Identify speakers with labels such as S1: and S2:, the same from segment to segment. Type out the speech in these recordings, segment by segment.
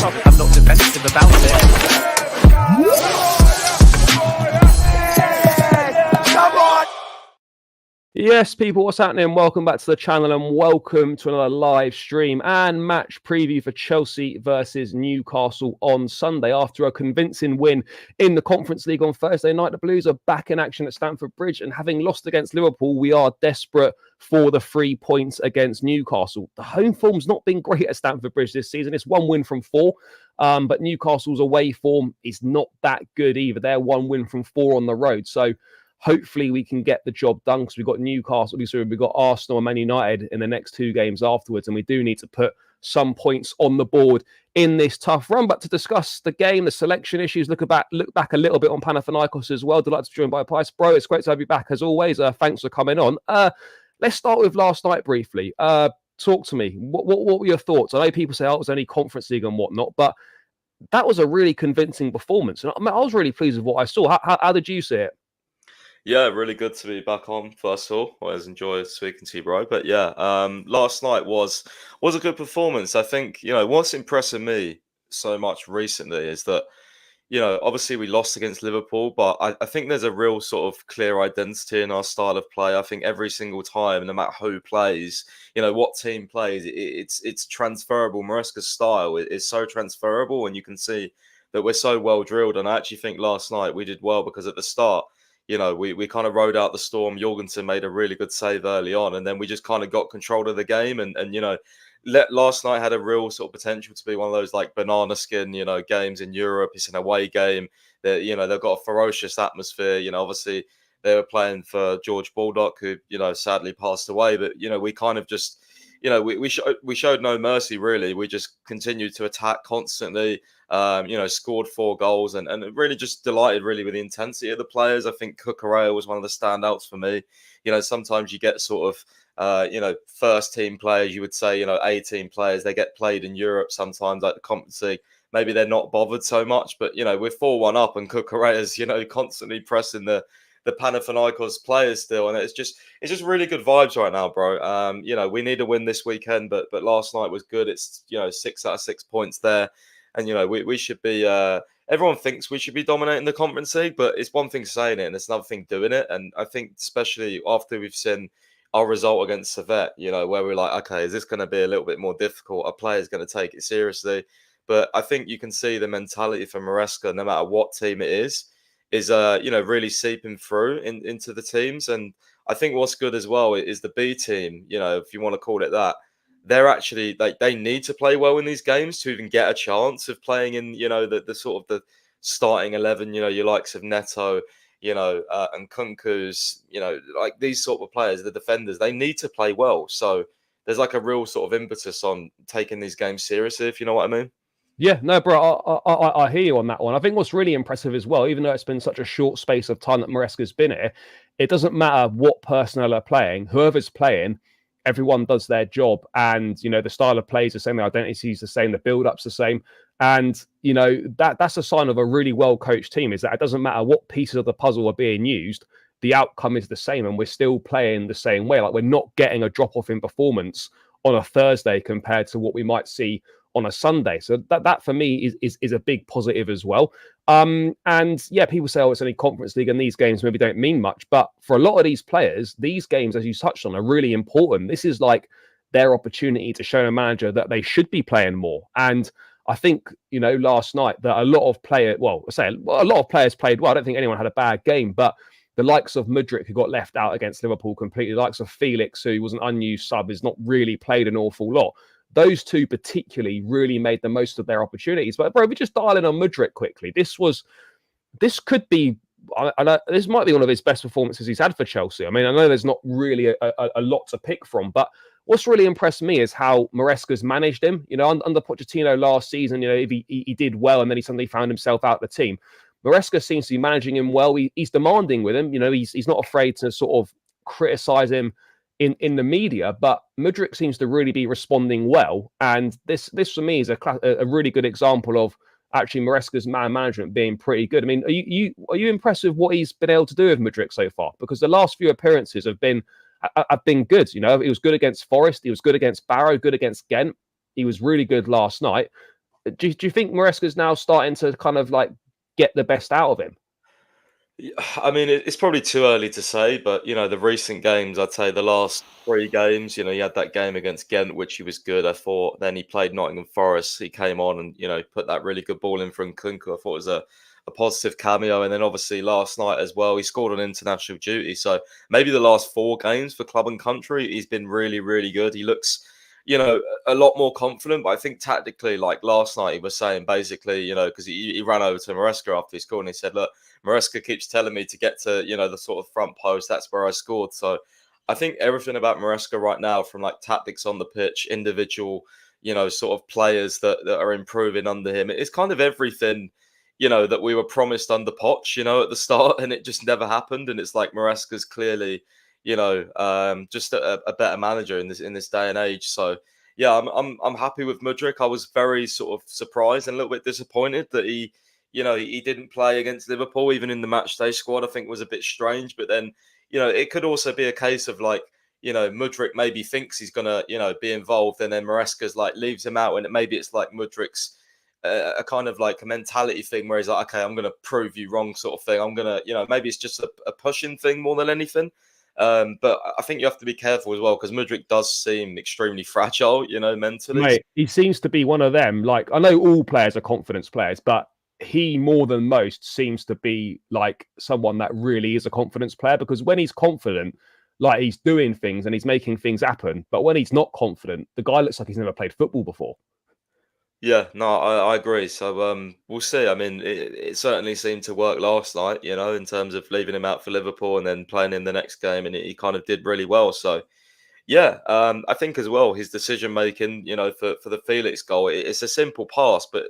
S1: I'm not defensive about it. Yes, people, what's happening? Welcome back to the channel and welcome to another live stream and match preview for Chelsea versus Newcastle on Sunday. After a convincing win in the Conference League on Thursday night, the Blues are back in action at Stamford Bridge, and having lost against Liverpool, we are desperate for the 3 points against Newcastle. The home form's not been great at Stamford Bridge this season. It's 1 win from 4, but Newcastle's away form is not that good either. They're 1 win from 4 on the road. So hopefully we can get the job done, because we've got Newcastle, we've got Arsenal and Man United in the next 2 games afterwards, and we do need to put some points on the board in this tough run. But to discuss the game, the selection issues, look back a little bit on Panathinaikos as well. Delighted to be joined by Pys. Bro, it's great to have you back as always. Thanks for coming on. Let's start with last night briefly. Talk to me. What were your thoughts? I know people say, oh, it was only Conference League and whatnot, but that was a really convincing performance. And I was really pleased with what I saw. How did you see it?
S2: Yeah, really good to be back on, first of all. I always enjoy speaking to you, bro. But yeah, last night was a good performance. I think, what's impressing me so much recently is that, obviously we lost against Liverpool, but I think there's a real sort of clear identity in our style of play. I think every single time, no matter who plays, what team plays, it's transferable. Maresca's style is so transferable, and you can see that we're so well drilled. And I actually think last night we did well, because at the start, we kind of rode out the storm. Jorgensen made a really good save early on, and then we just kind of got control of the game. And last night had a real sort of potential to be one of those like banana skin, games in Europe. It's an away game. That they've got a ferocious atmosphere. Obviously they were playing for George Baldock, who sadly passed away. But we kind of just we showed no mercy really. We just continued to attack constantly. Scored 4 goals and really just delighted really with the intensity of the players. I think Cucurella was one of the standouts for me. Sometimes you get sort of, first team players, you would say, A-team players, they get played in Europe sometimes, like the Conference League. Maybe they're not bothered so much, but, we're 4-1 up and Cucurella's, constantly pressing the Panathinaikos players still. And it's just really good vibes right now, bro. We need a win this weekend, but last night was good. It's, 6 out of 6 points there. And, we should be, everyone thinks we should be dominating the Conference League, but it's one thing saying it and it's another thing doing it. And I think especially after we've seen our result against Servette, where we're like, okay, is this going to be a little bit more difficult? A player's going to take it seriously. But I think you can see the mentality for Maresca, no matter what team it is really seeping through into the teams. And I think what's good as well is the B team, if you want to call it that. They're actually they need to play well in these games to even get a chance of playing in the sort of the starting 11, your likes of Neto, and Nkunku's, like these sort of players, the defenders, they need to play well. So there's like a real sort of impetus on taking these games seriously, if you know what I mean.
S1: Yeah, no, bro, I hear you on that one. I think what's really impressive as well, even though it's been such a short space of time that Maresca's been here, it doesn't matter what personnel are playing, whoever's playing, everyone does their job, and the style of play is the same, the identity is the same, the build-up's the same, and that's a sign of a really well-coached team, is that it doesn't matter what pieces of the puzzle are being used, the outcome is the same, and we're still playing the same way. Like, we're not getting a drop-off in performance on a Thursday compared to what we might see on a Sunday. So that for me is a big positive as well. And yeah, people say, oh, it's only Conference League and these games maybe don't mean much. But for a lot of these players, these games, as you touched on, are really important. This is like their opportunity to show a manager that they should be playing more. And I think, last night that a lot of players played well. I don't think anyone had a bad game, but the likes of Mudryk, who got left out against Liverpool completely, the likes of Felix, who was an unused sub, has not really played an awful lot. Those two particularly really made the most of their opportunities. But bro, we just dial in on Mudryk quickly. This could be, this might be one of his best performances he's had for Chelsea. I mean, I know there's not really a lot to pick from, but what's really impressed me is how Maresca's managed him. Under Pochettino last season, if he did well and then he suddenly found himself out of the team. Maresca seems to be managing him well. He's demanding with him. He's not afraid to sort of criticize him in the media, but Mudryk seems to really be responding well. And this for me is a really good example of actually Maresca's man management being pretty good. I mean, are you impressed with what he's been able to do with Mudryk so far? Because the last few appearances have been good. He was good against Forest, he was good against Barrow, good against Ghent. He was really good last night. Do you think Maresca's now starting to kind of like get the best out of him?
S2: I mean, it's probably too early to say, but the recent games, I'd say the last 3 games, he had that game against Ghent, which he was good, I thought. Then he played Nottingham Forest. He came on and put that really good ball in for Nkunku. I thought it was a positive cameo. And then obviously last night as well, he scored on international duty. So maybe the last 4 games for club and country, he's been really, really good. He looks, a lot more confident. But I think tactically, like last night, he was saying basically, because he ran over to Maresca after he scored and he said, look, Maresca keeps telling me to get to, the sort of front post. That's where I scored. So I think everything about Maresca right now, from like tactics on the pitch, individual, sort of players that are improving under him, it's kind of everything, that we were promised under Poch, at the start, and it just never happened. And it's like Maresca's clearly, just a better manager in this day and age. So yeah, I'm happy with Mudryk. I was very sort of surprised and a little bit disappointed that he didn't play against Liverpool, even in the match day squad. I think was a bit strange. But then, it could also be a case of like, Mudryk maybe thinks he's gonna, be involved, and then Maresca's like leaves him out, and maybe it's like Mudryk's a kind of like a mentality thing where he's like, okay, I'm gonna prove you wrong, sort of thing. I'm gonna, maybe it's just a pushing thing more than anything. But I think you have to be careful as well because Mudryk does seem extremely fragile, mentally.
S1: Mate, he seems to be one of them. Like, I know all players are confidence players, but he more than most seems to be like someone that really is a confidence player, because when he's confident, like he's doing things and he's making things happen. But when he's not confident, the guy looks like he's never played football before.
S2: Yeah, no, I agree. So we'll see. I mean, it certainly seemed to work last night, in terms of leaving him out for Liverpool and then playing in the next game, and he kind of did really well. So yeah, I think as well his decision making, for the Felix goal, it's a simple pass, but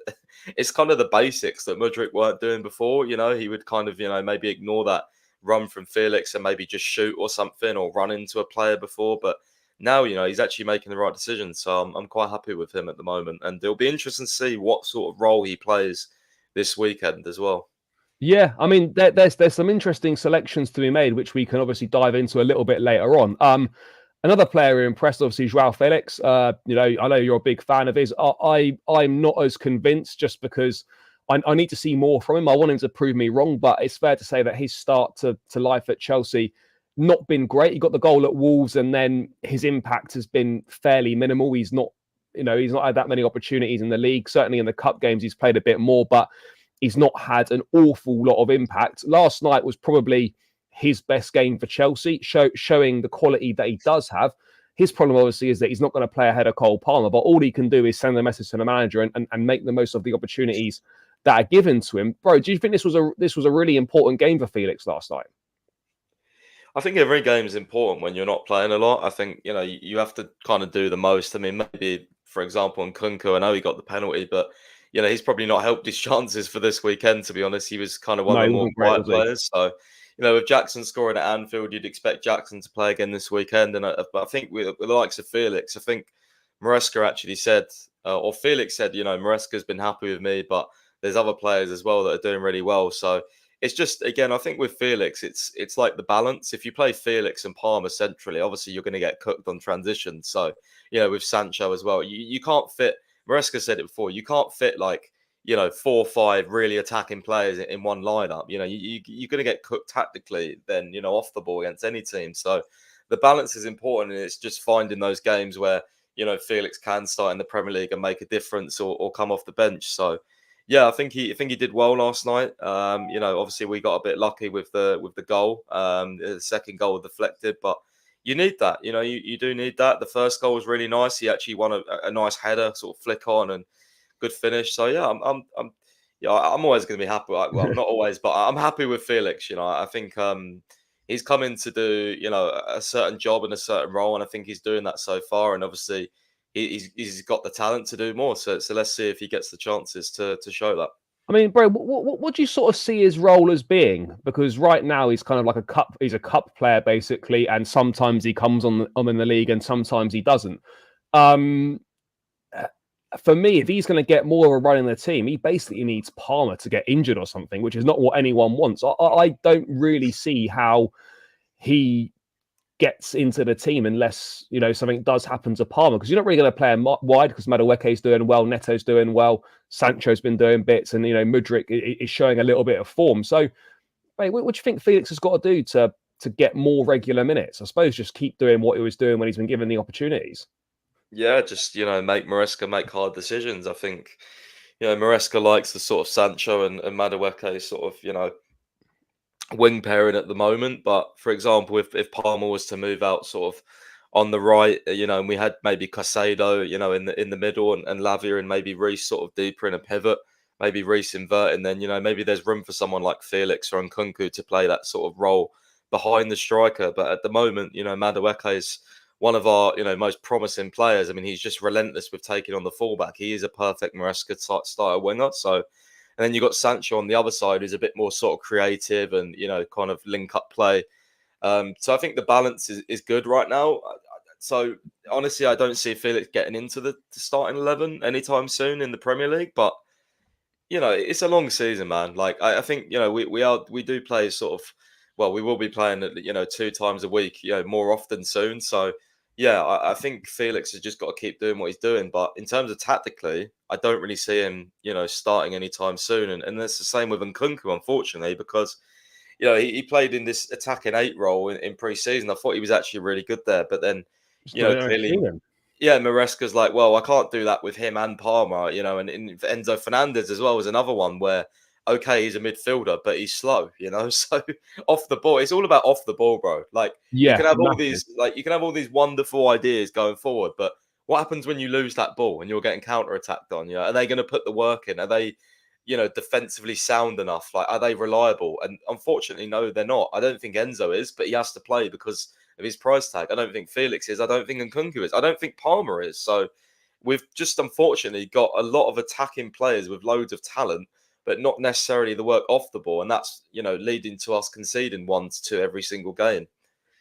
S2: it's kind of the basics that Mudryk weren't doing before. He would kind of maybe ignore that run from Felix and maybe just shoot or something or run into a player before. But now he's actually making the right decision, so I'm quite happy with him at the moment, and it'll be interesting to see what sort of role he plays this weekend as well.
S1: Yeah, I mean, there's some interesting selections to be made, which we can obviously dive into a little bit later on. Another player who impressed, obviously, Joao Felix. I know you're a big fan of his. I'm not as convinced just because I need to see more from him. I want him to prove me wrong, but it's fair to say that his start to life at Chelsea not been great. He got the goal at Wolves, and then his impact has been fairly minimal. He's not had that many opportunities in the league. Certainly in the cup games, he's played a bit more, but he's not had an awful lot of impact. Last night was probably his best game for Chelsea, showing the quality that he does have. His problem, obviously, is that he's not going to play ahead of Cole Palmer, but all he can do is send a message to the manager and make the most of the opportunities that are given to him. Bro, do you think this was a really important game for Felix last night?
S2: I think every game is important when you're not playing a lot. I think, you have to kind of do the most. I mean, maybe, for example, Nkunku, I know he got the penalty, but, he's probably not helped his chances for this weekend, to be honest. He was kind of one
S1: No,
S2: of
S1: he
S2: the more
S1: wasn't great,
S2: quiet
S1: was he?
S2: players. So, with Jackson scoring at Anfield, you'd expect Jackson to play again this weekend. But I think with the likes of Felix, I think Maresca actually said, or Felix said, Maresca's been happy with me, but there's other players as well that are doing really well. So, it's just, again, I think with Felix, it's like the balance. If you play Felix and Palmer centrally, obviously you're going to get cooked on transition. So, with Sancho as well, you can't fit. Maresca said it before. You can't fit like 4 or 5 really attacking players in one lineup. You're going to get cooked tactically then off the ball against any team. So the balance is important, and it's just finding those games where Felix can start in the Premier League and make a difference or come off the bench. So yeah, I think he did well last night. Obviously we got a bit lucky with the goal. The second goal deflected, but you need that. You do need that. The first goal was really nice. He actually won a nice header, sort of flick on and good finish. So yeah, I'm always going to be happy. Well, I'm not always, but I'm happy with Felix. I think he's come in to do a certain job and a certain role, and I think he's doing that so far. And obviously, he's got the talent to do more. So let's see if he gets the chances to show that.
S1: I mean, bro, what do you sort of see his role as being? Because right now he's kind of like he's a cup player basically, and sometimes he comes on in the league and sometimes he doesn't. For me, if he's going to get more of a run in the team, he basically needs Palmer to get injured or something, which is not what anyone wants. I don't really see how he gets into the team unless, something does happen to Palmer, because you're not really going to play him wide because Madueke's doing well, Neto's doing well, Sancho's been doing bits, and, Mudryk is showing a little bit of form. So, mate, what do you think Felix has got to do to get more regular minutes? I suppose just keep doing what he was doing when he's been given the opportunities.
S2: Yeah, just make Maresca make hard decisions. I think Maresca likes the sort of Sancho and Madueke sort of wing pairing at the moment. But for example, if Palmer was to move out sort of on the right, and we had maybe Casado, in the middle, and Lavia and maybe Reece sort of deeper in a pivot, maybe Reece inverting, then maybe there's room for someone like Felix or Nkunku to play that sort of role behind the striker. But at the moment, Madueke is one of our most promising players. I mean, he's just relentless with taking on the fullback. He is a perfect Maresca style winger. So. And then you've got Sancho on the other side, who's a bit more sort of creative and, kind of link up play. So I think the balance is good right now. So honestly, I don't see Felix getting into the starting 11 anytime soon in the Premier League. But, it's a long season, man. Like, I think, we do play sort of, well, we will be playing, 2 times a week, more often soon. So, yeah, I think Felix has just got to keep doing what he's doing. But in terms of tactically, I don't really see him, starting anytime soon. And that's the same with Nkunku, unfortunately, because, he played in this attacking 8 role in pre-season. I thought he was actually really good there. But then, clearly, Maresca's like, well, I can't do that with him and Palmer, and Enzo Fernandez as well was another one where, okay, he's a midfielder, but he's slow, So off the ball, it's all about off the ball, bro. Like you can have all these wonderful ideas going forward, but what happens when you lose that ball and you're getting counter attacked on? Are they going to put the work in? Are they, defensively sound enough? Like, are they reliable? And unfortunately, no, they're not. I don't think Enzo is, but he has to play because of his price tag. I don't think Felix is. I don't think Nkunku is. I don't think Palmer is. So we've just unfortunately got a lot of attacking players with loads of talent, but not necessarily the work off the ball. And that's, leading to us conceding 1-2 every single game.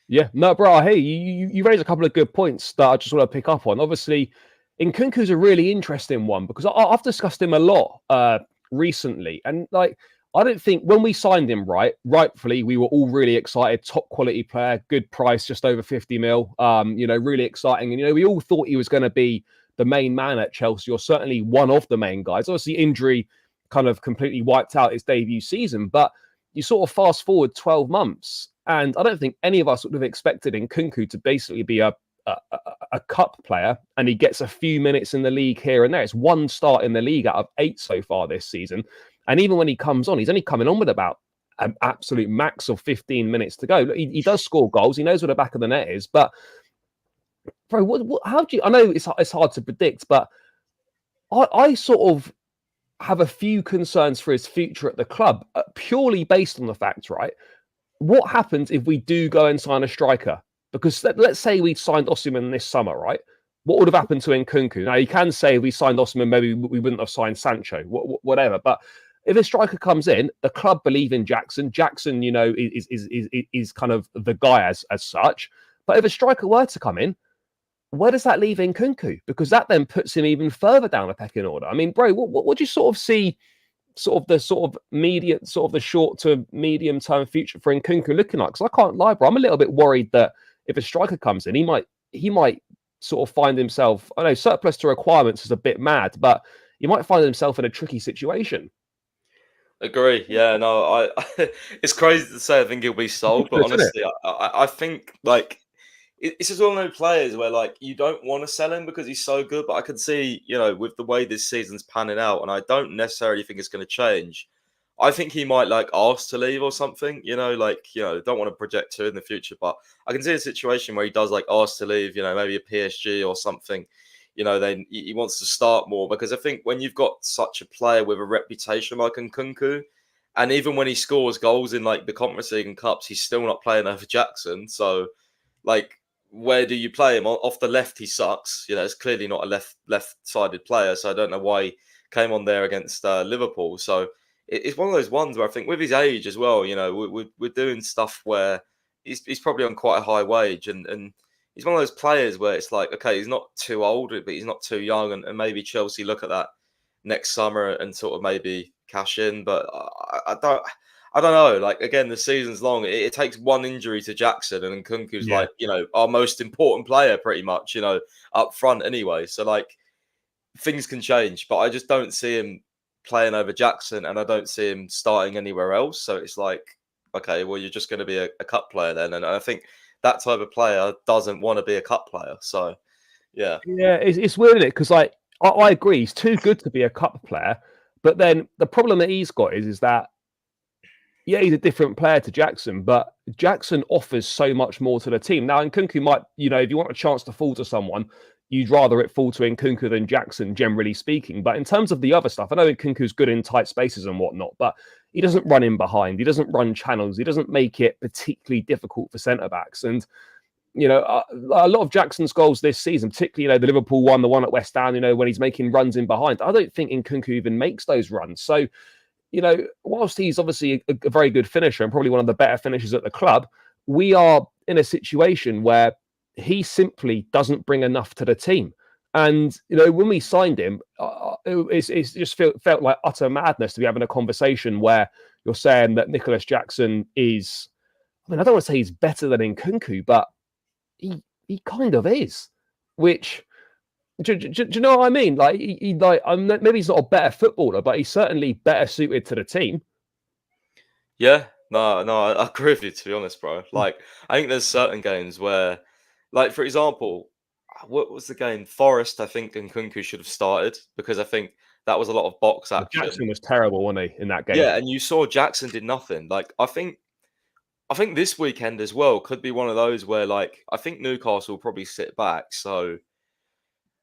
S1: Yeah, no, bro, hey, you raise a couple of good points that I just want to pick up on. Obviously, Nkunku's a really interesting one because I've discussed him a lot recently. And like, I don't think when we signed him, rightfully, we were all really excited. Top quality player, good price, just over 50 mil. Really exciting. And, we all thought he was going to be the main man at Chelsea, or certainly one of the main guys. Obviously, injury kind of completely wiped out his debut season. But you sort of fast forward 12 months, and I don't think any of us would have expected Nkunku to basically be a cup player, and he gets a few minutes in the league here and there. It's 1 start in the league out of 8 so far this season. And even when he comes on, he's only coming on with about an absolute max of 15 minutes to go. He does score goals. He knows where the back of the net is. But, bro, how do you... I know it's hard to predict, but I sort of have a few concerns for his future at the club, purely based on the fact, right? What happens if we do go and sign a striker? Because let's say we signed Osimhen this summer, right? What would have happened to Nkunku? Now, you can say if we signed Osimhen, maybe we wouldn't have signed Sancho, whatever. But if a striker comes in, the club believe in Jackson. Jackson, is kind of the guy as such. But if a striker were to come in, where does that leave Nkunku? Because that then puts him even further down the pecking order. I mean, bro, what do you sort of see, the short to medium term future for Nkunku looking like? Because I can't lie, bro, I'm a little bit worried that if a striker comes in, he might sort of find himself... I know surplus to requirements is a bit mad, but he might find himself in a tricky situation.
S2: Agree. Yeah, no, it's crazy to say I think he'll be sold, but
S1: Isn't it?
S2: honestly, I think like it's just one of those players where like you don't want to sell him because he's so good, but I can see, with the way this season's panning out, and I don't necessarily think it's going to change. I think he might like ask to leave or something, don't want to project to in the future, but I can see a situation where he does like ask to leave, maybe a PSG or something, then he wants to start more, because I think when you've got such a player with a reputation like Nkunku, and even when he scores goals in like the Conference League and Cups, he's still not playing over Jackson. So like, where do you play him? Off the left, he sucks. It's clearly not a left-sided player, so I don't know why he came on there against Liverpool. So it's one of those ones where I think with his age as well, we're doing stuff where he's probably on quite a high wage, and he's one of those players where it's like, okay, he's not too old, but he's not too young, and maybe Chelsea look at that next summer and sort of maybe cash in. But I don't know. Like again, the season's long. It takes one injury to Jackson, and Nkunku's
S1: Yeah.
S2: like our most important player, pretty much. Up front anyway. So like things can change, but I just don't see him playing over Jackson, and I don't see him starting anywhere else. So it's like, okay, well, you're just going to be a cup player then, and I think that type of player doesn't want to be a cup player. So yeah,
S1: it's weird, isn't it? Because like I agree, he's too good to be a cup player. But then the problem that he's got is that yeah, he's a different player to Jackson, but Jackson offers so much more to the team. Now, Nkunku might, if you want a chance to fall to someone, you'd rather it fall to Nkunku than Jackson, generally speaking. But in terms of the other stuff, I know Nkunku's good in tight spaces and whatnot, but he doesn't run in behind. He doesn't run channels. He doesn't make it particularly difficult for centre backs. And a lot of Jackson's goals this season, particularly, the Liverpool one, the one at West Ham, when he's making runs in behind, I don't think Nkunku even makes those runs. So, whilst he's obviously a very good finisher and probably one of the better finishers at the club, we are in a situation where he simply doesn't bring enough to the team. And, when we signed him, it's just felt like utter madness to be having a conversation where you're saying that Nicholas Jackson is, I don't want to say he's better than Nkunku, but he kind of is, which... Do you know what I mean? Like, maybe he's not a better footballer, but he's certainly better suited to the team.
S2: yeah. No, I agree with you, to be honest, bro. Like, I think there's certain games where, like, for example, what was the game? Forest, I think Nkunku should have started because I think that was a lot of box action.
S1: Jackson was terrible, wasn't he, in that game?
S2: Yeah, and you saw Jackson did nothing. Like, I think this weekend as well could be one of those where, like, I think Newcastle will probably sit back. So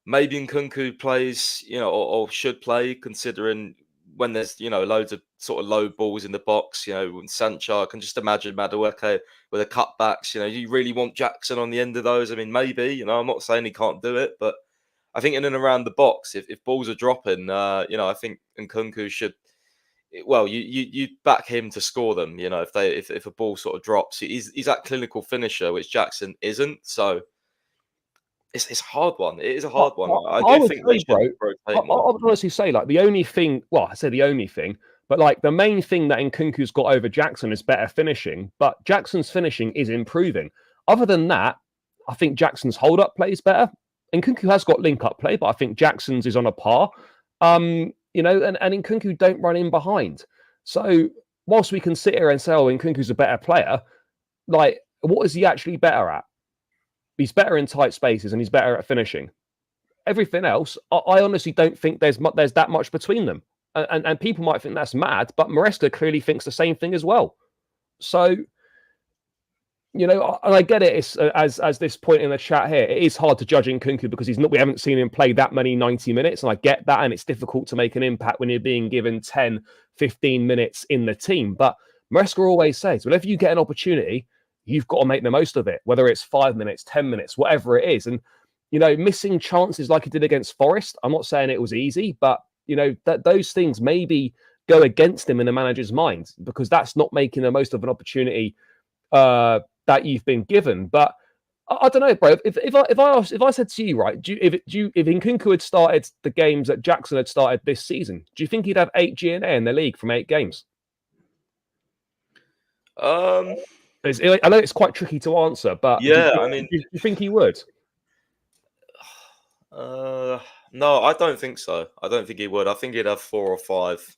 S2: maybe Nkunku plays, or should play, considering when there's, loads of sort of low balls in the box, when Sancho, I can just imagine Madueke with the cutbacks, you really want Jackson on the end of those. I mean, maybe, I'm not saying he can't do it, but I think in and around the box, if balls are dropping, I think Nkunku should, well, you back him to score them, if a ball sort of drops. He's that clinical finisher, which Jackson isn't. So it's a hard one. It is a hard one. I do
S1: would
S2: think
S1: say,
S2: they should
S1: bro,
S2: rotate
S1: I
S2: more.
S1: would honestly say, like, the only thing, well, I say the only thing, but like the main thing that Nkunku's got over Jackson is better finishing, but Jackson's finishing is improving. Other than that, I think Jackson's hold-up play is better. Nkunku has got link-up play, but I think Jackson's is on a par. And Nkunku don't run in behind. So whilst we can sit here and say, oh, Nkunku's a better player, like, what is he actually better at? He's better in tight spaces and he's better at finishing. Everything else, I honestly don't think there's that much between them. And people might think that's mad, but Maresca clearly thinks the same thing as well. So, and I get it. It's, as this point in the chat here, it is hard to judge Nkunku because we haven't seen him play that many 90 minutes. And I get that. And it's difficult to make an impact when you're being given 10, 15 minutes in the team. But Maresca always says, whenever you get an opportunity, you've got to make the most of it, whether it's 5 minutes, 10 minutes, whatever it is. And, missing chances like he did against Forest, I'm not saying it was easy, but, that those things maybe go against him in the manager's mind because that's not making the most of an opportunity that you've been given. But I don't know, bro. If I said to you, right, if Nkunku had started the games that Jackson had started this season, do you think he'd have 8 GNA in the league from 8 games? I know it's quite tricky to answer, but
S2: Yeah,
S1: do you think he would?
S2: No, I don't think so. I don't think he would. I think he'd have 4 or 5.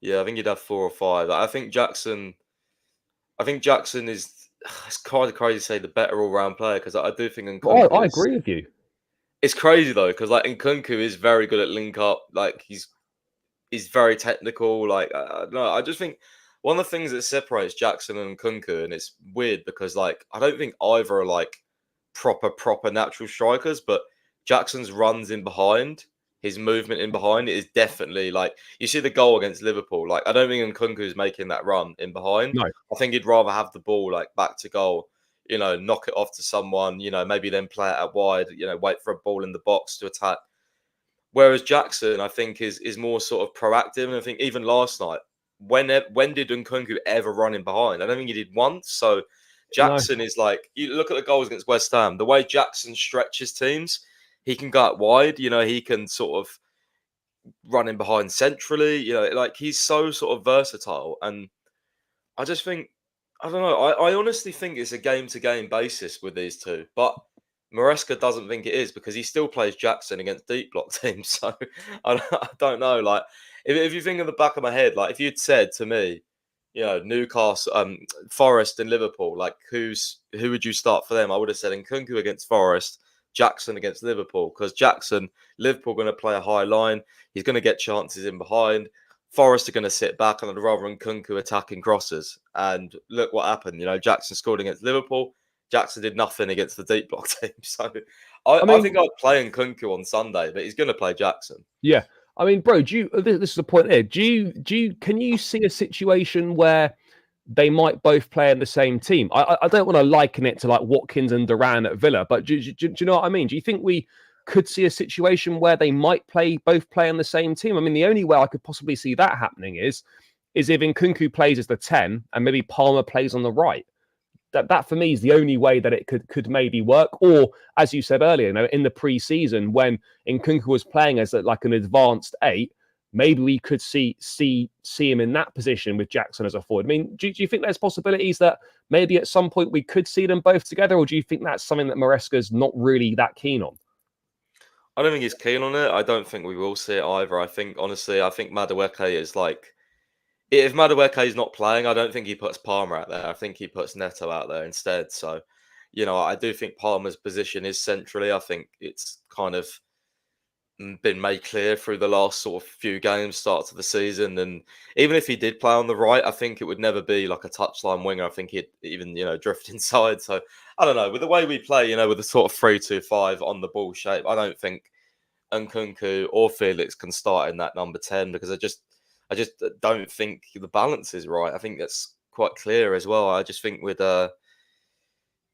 S2: Yeah, I think he'd have 4 or 5. I think Jackson is. It's kind of crazy to say the better all-round player because I do think Nkunku.
S1: I agree with you.
S2: It's crazy though because like Nkunku is very good at link up. Like he's very technical. Like no, I just think one of the things that separates Jackson and Nkunku, and it's weird because like I don't think either are like proper natural strikers, but Jackson's runs in behind, his movement in behind is definitely like you see the goal against Liverpool. Like I don't think Nkunku's making that run in behind.
S1: No.
S2: I think he'd rather have the ball like back to goal, knock it off to someone, maybe then play it out wide, wait for a ball in the box to attack. Whereas Jackson, I think, is more sort of proactive. And I think even last night, when did Nkunku ever run in behind? I don't think he did once. So Jackson is like, you look at the goals against West Ham, the way Jackson stretches teams, he can go out wide, he can sort of run in behind centrally, like he's so sort of versatile. And I just think, I don't know. I honestly think it's a game to game basis with these two, but Maresca doesn't think it is because he still plays Jackson against deep block teams. So I don't know. Like, if you think in the back of my head, like if you'd said to me, Newcastle, Forest, and Liverpool, like who would you start for them? I would have said Nkunku against Forest, Jackson against Liverpool, because Jackson, Liverpool going to play a high line. He's going to get chances in behind. Forest are going to sit back and I'd rather Nkunku attacking crosses. And look what happened. Jackson scored against Liverpool. Jackson did nothing against the deep block team. So I think I'd play Nkunku on Sunday, but he's going to play Jackson.
S1: Yeah. I mean, bro, this is the point here. Can you see a situation where they might both play in the same team? I don't want to liken it to like Watkins and Duran at Villa, but do you know what I mean? Do you think we could see a situation where they might both play in the same team? I mean, the only way I could possibly see that happening is if Nkunku plays as the 10 and maybe Palmer plays on the right. That for me is the only way that it could maybe work. Or as you said earlier, in the pre-season when Nkunku was playing as like an advanced 8, maybe we could see him in that position with Jackson as a forward. I mean, do you think there's possibilities that maybe at some point we could see them both together, or do you think that's something that Maresca's not really that keen on?
S2: I don't think he's keen on it. I don't think we will see it either. I think Madueke is like, if Madueke is not playing, I don't think he puts Palmer out there. I think he puts Neto out there instead. So, I do think Palmer's position is centrally. I think it's kind of been made clear through the last sort of few games, start to the season. And even if he did play on the right, I think it would never be like a touchline winger. I think he'd even, drift inside. So, I don't know. With the way we play, with the sort of 3-2-5 on the ball shape, I don't think Nkunku or Felix can start in that number 10 because I just don't think the balance is right. I think that's quite clear as well. I just think with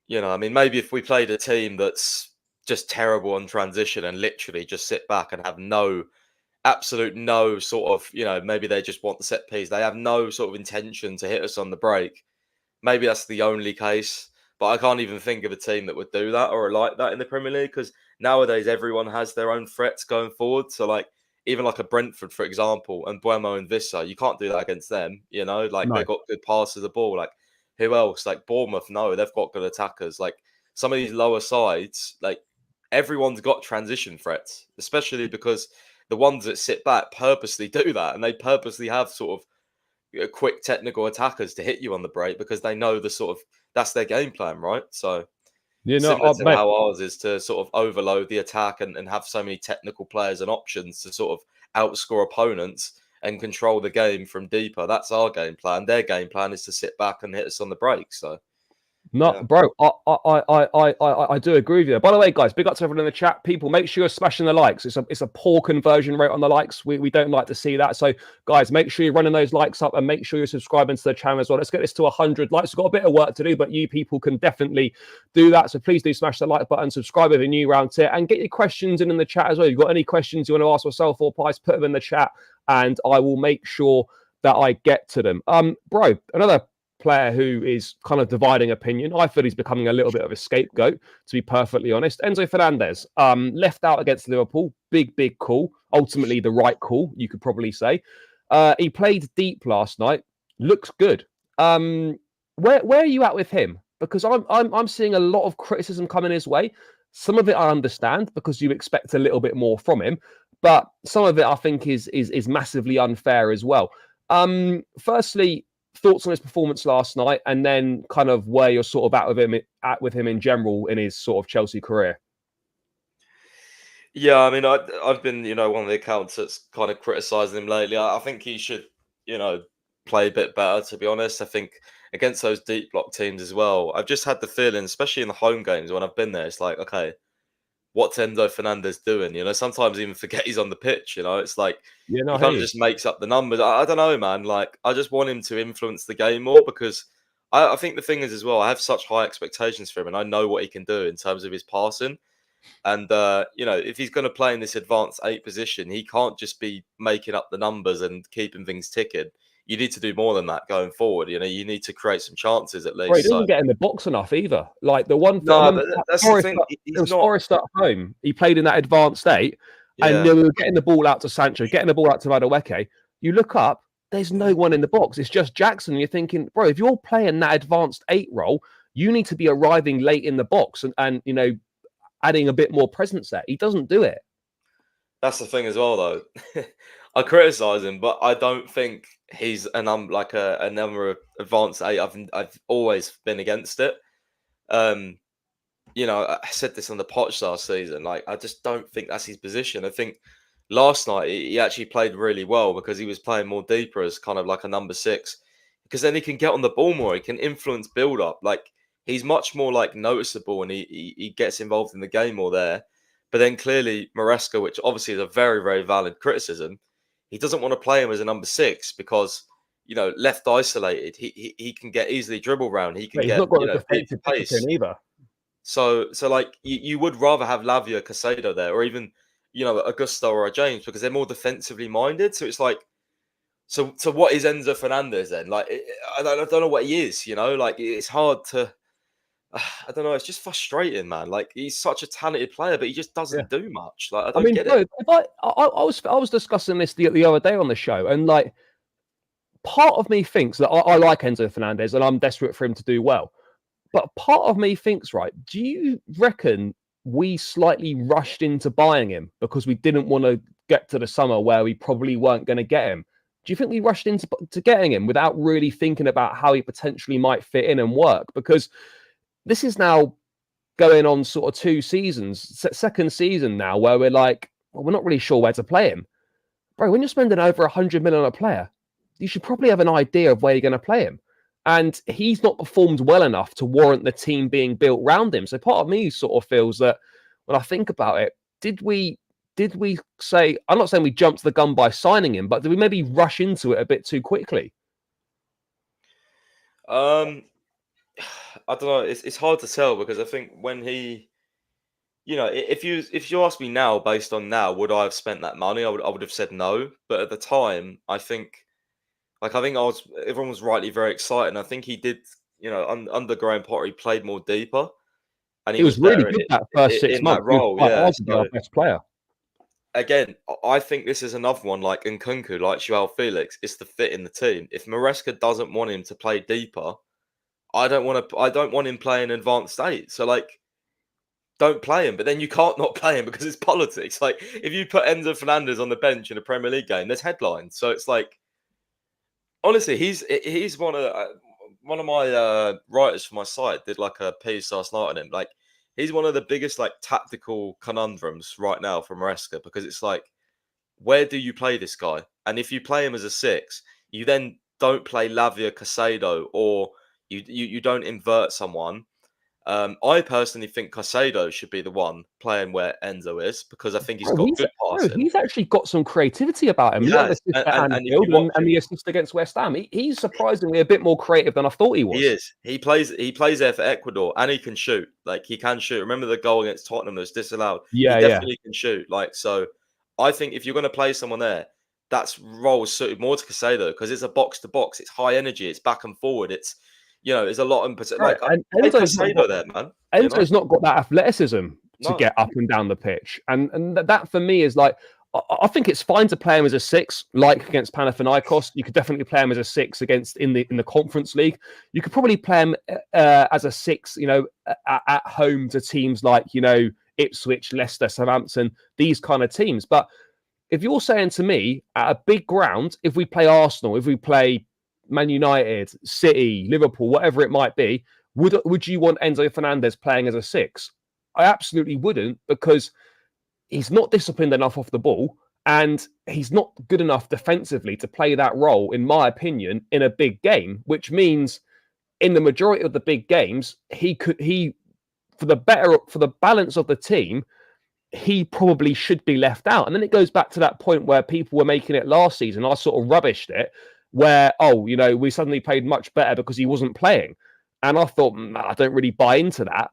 S2: maybe if we played a team that's just terrible on transition and literally just sit back and have no sort of, maybe they just want the set piece. They have no sort of intention to hit us on the break. Maybe that's the only case. But I can't even think of a team that would do that or like that in the Premier League because nowadays everyone has their own threats going forward. So like, even like a Brentford, for example, and Buemo and Vissa, you can't do that against them. They've got good passes of the ball. Like, who else? Like Bournemouth, no, they've got good attackers. Like some of these lower sides, like everyone's got transition threats, especially because the ones that sit back purposely do that, and they purposely have sort of quick technical attackers to hit you on the break because they know that's their game plan, right? So. Similar to how ours is to sort of overload the attack and have so many technical players and options to sort of outscore opponents and control the game from deeper. That's our game plan. Their game plan is to sit back and hit us on the break. So,
S1: bro, I do agree with you. By the way, guys, big up to everyone in the chat. People, make sure you're smashing the likes. It's a poor conversion rate on the likes. We don't like to see that. So, guys, make sure you're running those likes up and make sure you're subscribing to the channel as well. Let's get this to 100 likes. We've got a bit of work to do, but you people can definitely do that. So please do smash the like button, subscribe if you're new around here, and get your questions in the chat as well. If you've got any questions you want to ask myself or Pys, put them in the chat, and I will make sure that I get to them. Bro, another player who is kind of dividing opinion. I feel he's becoming a little bit of a scapegoat, to be perfectly honest. Enzo Fernandez, left out against Liverpool. Big call. Ultimately, the right call, you could probably say. He played deep last night. Looks good. Where are you at with him? Because I'm seeing a lot of criticism coming his way. Some of it I understand because you expect a little bit more from him, but some of it I think is massively unfair as well. Firstly, thoughts on his performance last night, and then kind of where you're sort of at with him in general in his sort of Chelsea career.
S2: Yeah, I mean, I've been, one of the accounts that's kind of criticising him lately. I think he should, play a bit better, to be honest. I think against those deep block teams as well, I've just had the feeling, especially in the home games when I've been there, it's like, okay, what's Enzo Fernandez doing? Sometimes even forget he's on the pitch. It's like he kind of just makes up the numbers. I don't know, man. Like, I just want him to influence the game more because I think the thing is as well, I have such high expectations for him and I know what he can do in terms of his passing. And, if he's going to play in this advanced 8 position, he can't just be making up the numbers and keeping things ticking. You need to do more than that going forward. You need to create some chances at least.
S1: He doesn't get in the box enough either. Like the one thing,
S2: no, that's the thing.
S1: It was Forest at home. He played in that advanced 8, and we were getting the ball out to Sancho, getting the ball out to Madueke. You look up, there's no one in the box. It's just Jackson. And you're thinking, bro, if you're playing that advanced 8 role, you need to be arriving late in the box and adding a bit more presence there. He doesn't do it.
S2: That's the thing as well, though. I criticise him, but I don't think he's a number of advanced 8. I've always been against it. I said this on the Poch last season. Like, I just don't think that's his position. I think last night he actually played really well because he was playing more deeper as kind of like a number 6. Because then he can get on the ball more. He can influence build up. Like, he's much more like noticeable, and he gets involved in the game more there. But then clearly Maresca, which obviously is a very, very valid criticism, he doesn't want to play him as a number 6 because, left isolated, he can get easily dribble round. He can
S1: He's not got a
S2: deep
S1: defensive
S2: pace
S1: discipline either.
S2: So like you would rather have Lavia, Casado there, or even Augusto or a James, because they're more defensively minded. So it's like, so what is Enzo Fernandez then? Like, I don't know what he is. Like, it's hard to. I don't know. It's just frustrating, man. Like, he's such a talented player, but he just doesn't do much. Like, I don't get it.
S1: I was discussing this the other day on the show, and like, part of me thinks that I like Enzo Fernandez, and I'm desperate for him to do well. But part of me thinks, right, do you reckon we slightly rushed into buying him because we didn't want to get to the summer where we probably weren't going to get him? Do you think we rushed into getting him without really thinking about how he potentially might fit in and work? Because this is now going on sort of 2 seasons, second season now, where we're like, well, we're not really sure where to play him. Bro, when you're spending over 100 million on a player, you should probably have an idea of where you're going to play him. And he's not performed well enough to warrant the team being built around him. So part of me sort of feels that when I think about it, did we say, I'm not saying we jumped the gun by signing him, but did we maybe rush into it a bit too quickly?
S2: I don't know. It's hard to tell because I think when he, if you ask me now, based on now, would I have spent that money? I would have said no. But at the time, I think everyone was rightly very excited. And I think he did, under Graham Potter, he played more deeper. And
S1: he was really good that first 6 months.
S2: That role,
S1: arguably our best player.
S2: Again, I think this is another one like Nkunku, like Joao Felix. It's the fit in the team. If Maresca doesn't want him to play deeper, I don't want him playing advanced 8. So like, don't play him. But then you can't not play him because it's politics. Like, if you put Enzo Fernandez on the bench in a Premier League game, there's headlines. So it's like, honestly, he's one of my writers for my site did like a piece last night on him. Like, he's one of the biggest like tactical conundrums right now for Maresca, because it's like, where do you play this guy? And if you play him as a 6, you then don't play Lavia, Casado, or you don't invert someone. I personally think Casado should be the one playing where Enzo is, because I think he's got good passing.
S1: He's actually got some creativity about him. Yeah, and the assist against West Ham. He's surprisingly a bit more creative than I thought he was.
S2: He is. He plays there for Ecuador, and he can shoot. Like, he can shoot. Remember the goal against Tottenham that was disallowed?
S1: Yeah,
S2: he definitely can shoot. Like, so I think if you're going to play someone there, that's role is suited more to Casado, because it's a box to box. It's high energy. It's back and forward. It's there's a lot in like,
S1: and Enzo's not got that athleticism to get up and down the pitch, and that for me is like, I think it's fine to play him as a 6, like against Panathinaikos. You could definitely play him as a 6 against in the Conference League. You could probably play him as a 6, at home to teams like Ipswich, Leicester, Southampton, these kind of teams. But if you're saying to me at a big ground, if we play Arsenal, if we play Man United, City, Liverpool, whatever it might be, would you want Enzo Fernandez playing as a 6? I absolutely wouldn't, because he's not disciplined enough off the ball, and he's not good enough defensively to play that role, in my opinion, in a big game. Which means, in the majority of the big games, for the balance of the team, he probably should be left out. And then it goes back to that point where people were making it last season. I sort of rubbished it, where, we suddenly played much better because he wasn't playing. And I thought, I don't really buy into that.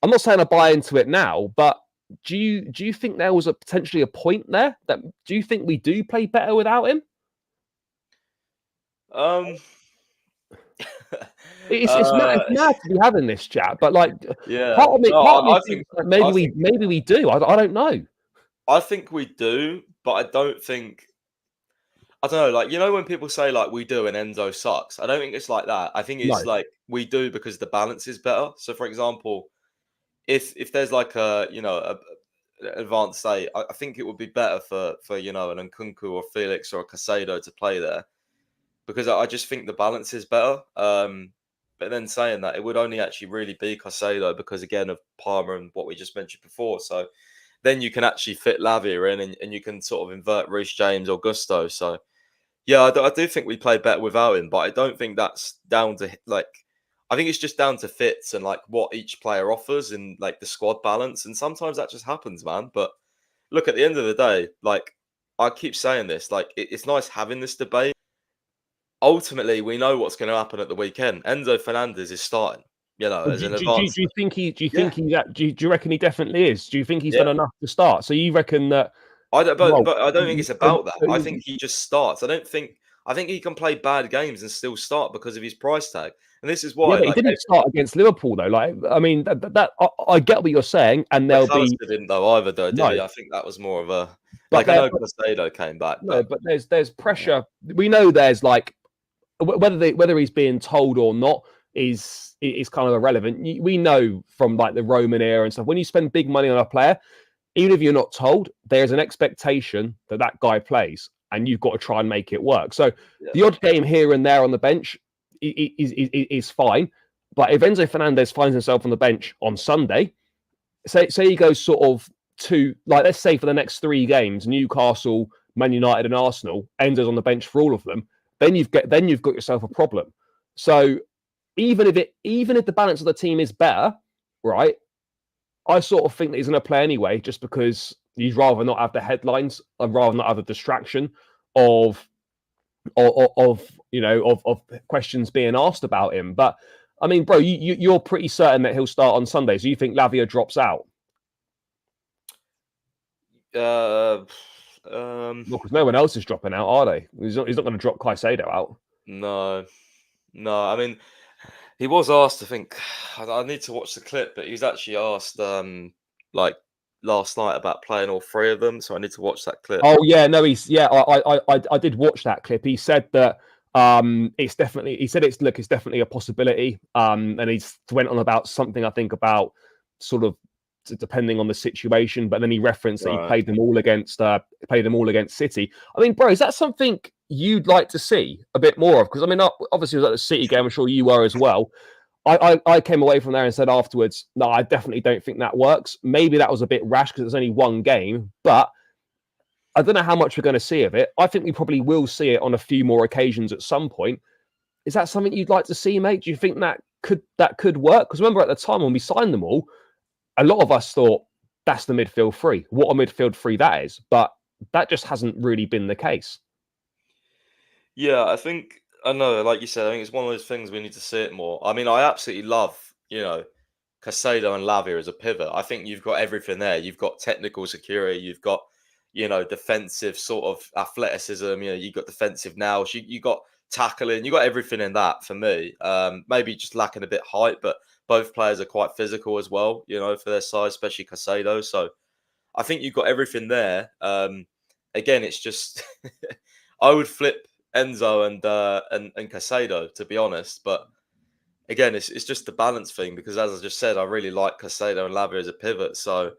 S1: I'm not saying I buy into it now, but do you think there was potentially a point there? Do you think we do play better without him? It's mad to be having this chat, but like, part of me thinks that maybe we do. I don't know.
S2: I think we do, but I don't think. I don't know, like, when people say, like, we do and Enzo sucks, I don't think it's like that. I think it's
S1: No.
S2: like we do because the balance is better. So, for example, if there's like an advanced state, I think it would be better for an Nkunku or Felix or a Casado to play there because I just think the balance is better. But then saying that, it would only actually really be Casado because, again, of Palmer and what we just mentioned before. So then you can actually fit Lavia in and you can sort of invert Reece James or Gusto. So, yeah, I do think we play better without him, but I don't think that's down to, like, I think it's just down to fits and, like, what each player offers and, like, the squad balance. And sometimes that just happens, man. But look, at the end of the day, like, I keep saying this, like, it's nice having this debate. Ultimately, we know what's going to happen at the weekend. Enzo Fernandez is starting,
S1: But
S2: as an
S1: do
S2: advanced.
S1: you think
S2: Yeah,
S1: do you reckon he definitely is? Do you think he's done
S2: yeah.
S1: enough to start? So you reckon that?
S2: I don't,
S1: Well,
S2: but I don't think it's about that. I think
S1: so
S2: he just starts. I think he can play bad games and still start because of his price tag. And this is
S1: yeah,
S2: why,
S1: but he
S2: like,
S1: didn't start against Liverpool though. Like, I mean, I get what you're saying, and there'll be
S2: McAllister didn't though either, though, did
S1: no,
S2: he? I think that was more of a,
S1: but
S2: like, I know
S1: but
S2: Casado came back,
S1: no,
S2: but
S1: but there's
S2: yeah,
S1: pressure. We know there's like whether he's being told or not is kind of irrelevant. We know from like the Roman era and stuff. When you spend big money on a player, even if you're not told, there's an expectation that that guy plays, and you've got to try and make it work. So
S2: yeah,
S1: the odd game here and there on the bench is fine. But if Enzo Fernandez finds himself on the bench on Sunday, say he goes sort of to, like, let's say for the next 3 games, Newcastle, Man United, and Arsenal, Enzo's on the bench for all of them, then you've got yourself a problem. So even if the balance of the team is better, right? I sort of think that he's going to play anyway, just because he'd rather not have the headlines, and rather not have the distraction of of questions being asked about him. But I mean, bro, you're pretty certain that he'll start on Sunday. So you think Lavia drops out?
S2: uh,
S1: Well, because no one else is dropping out, are they? He's not going to drop Caicedo out.
S2: no, no. I mean, he was asked. I think I need to watch the clip, but he was actually asked, like, last night about playing all three of them. So I need to watch that clip.
S1: Oh yeah, no, I did watch that clip. He said that it's definitely it's definitely a possibility. And he's went on about something, I think, about sort of depending on the situation, but then he referenced that he
S2: Right.
S1: played them all against City. I mean, bro, is that something you'd like to see a bit more of? Because I mean, obviously it was at the City game, I'm sure you were as well. I came away from there and said afterwards, no, I definitely don't think that works. Maybe that was a bit rash because it was only one game, but I don't know how much we're going to see of it. I think we probably will see it on a few more occasions at some point. Is that something you'd like to see, mate? Do you think that could work? Because remember at the time when we signed them all, a lot of us thought that's the midfield three. What a midfield three that is. But that just hasn't really been the case.
S2: Yeah, I think I know, like you said, I think it's one of those things we need to see it more. I mean, I absolutely love, Casado and Lavia as a pivot. I think you've got everything there. You've got technical security, you've got, defensive sort of athleticism, you've got defensive now. You got tackling, you got everything in that for me. Maybe just lacking a bit height, but both players are quite physical as well, for their size, especially Casado. So I think you've got everything there. Again, it's just I would flip Enzo and Casado, to be honest. But again, it's just the balance thing because, as I just said, I really like Casado and Lavia as a pivot. So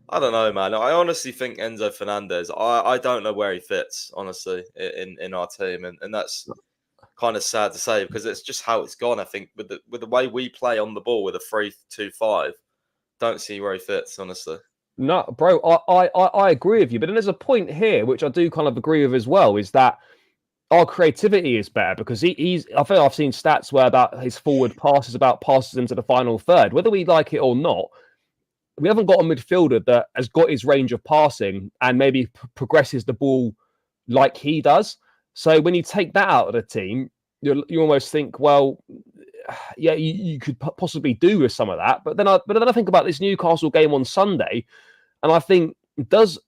S2: I don't know, man. I honestly think Enzo Fernandez. I don't know where he fits, honestly, in our team, and that's kind of sad to say because it's just how it's gone. I think with the way we play on the ball with a 3-2-5, don't see where he fits, honestly.
S1: No, bro, I agree with you. But then there's a point here which I do kind of agree with as well, is that our creativity is better because he's. I think I've seen stats where about his forward passes, about passes into the final third. Whether we like it or not, we haven't got a midfielder that has got his range of passing and maybe progresses the ball like he does. So when you take that out of the team, you almost think, well, yeah, you could possibly do with some of that. But then I think about this Newcastle game on Sunday, and I think, does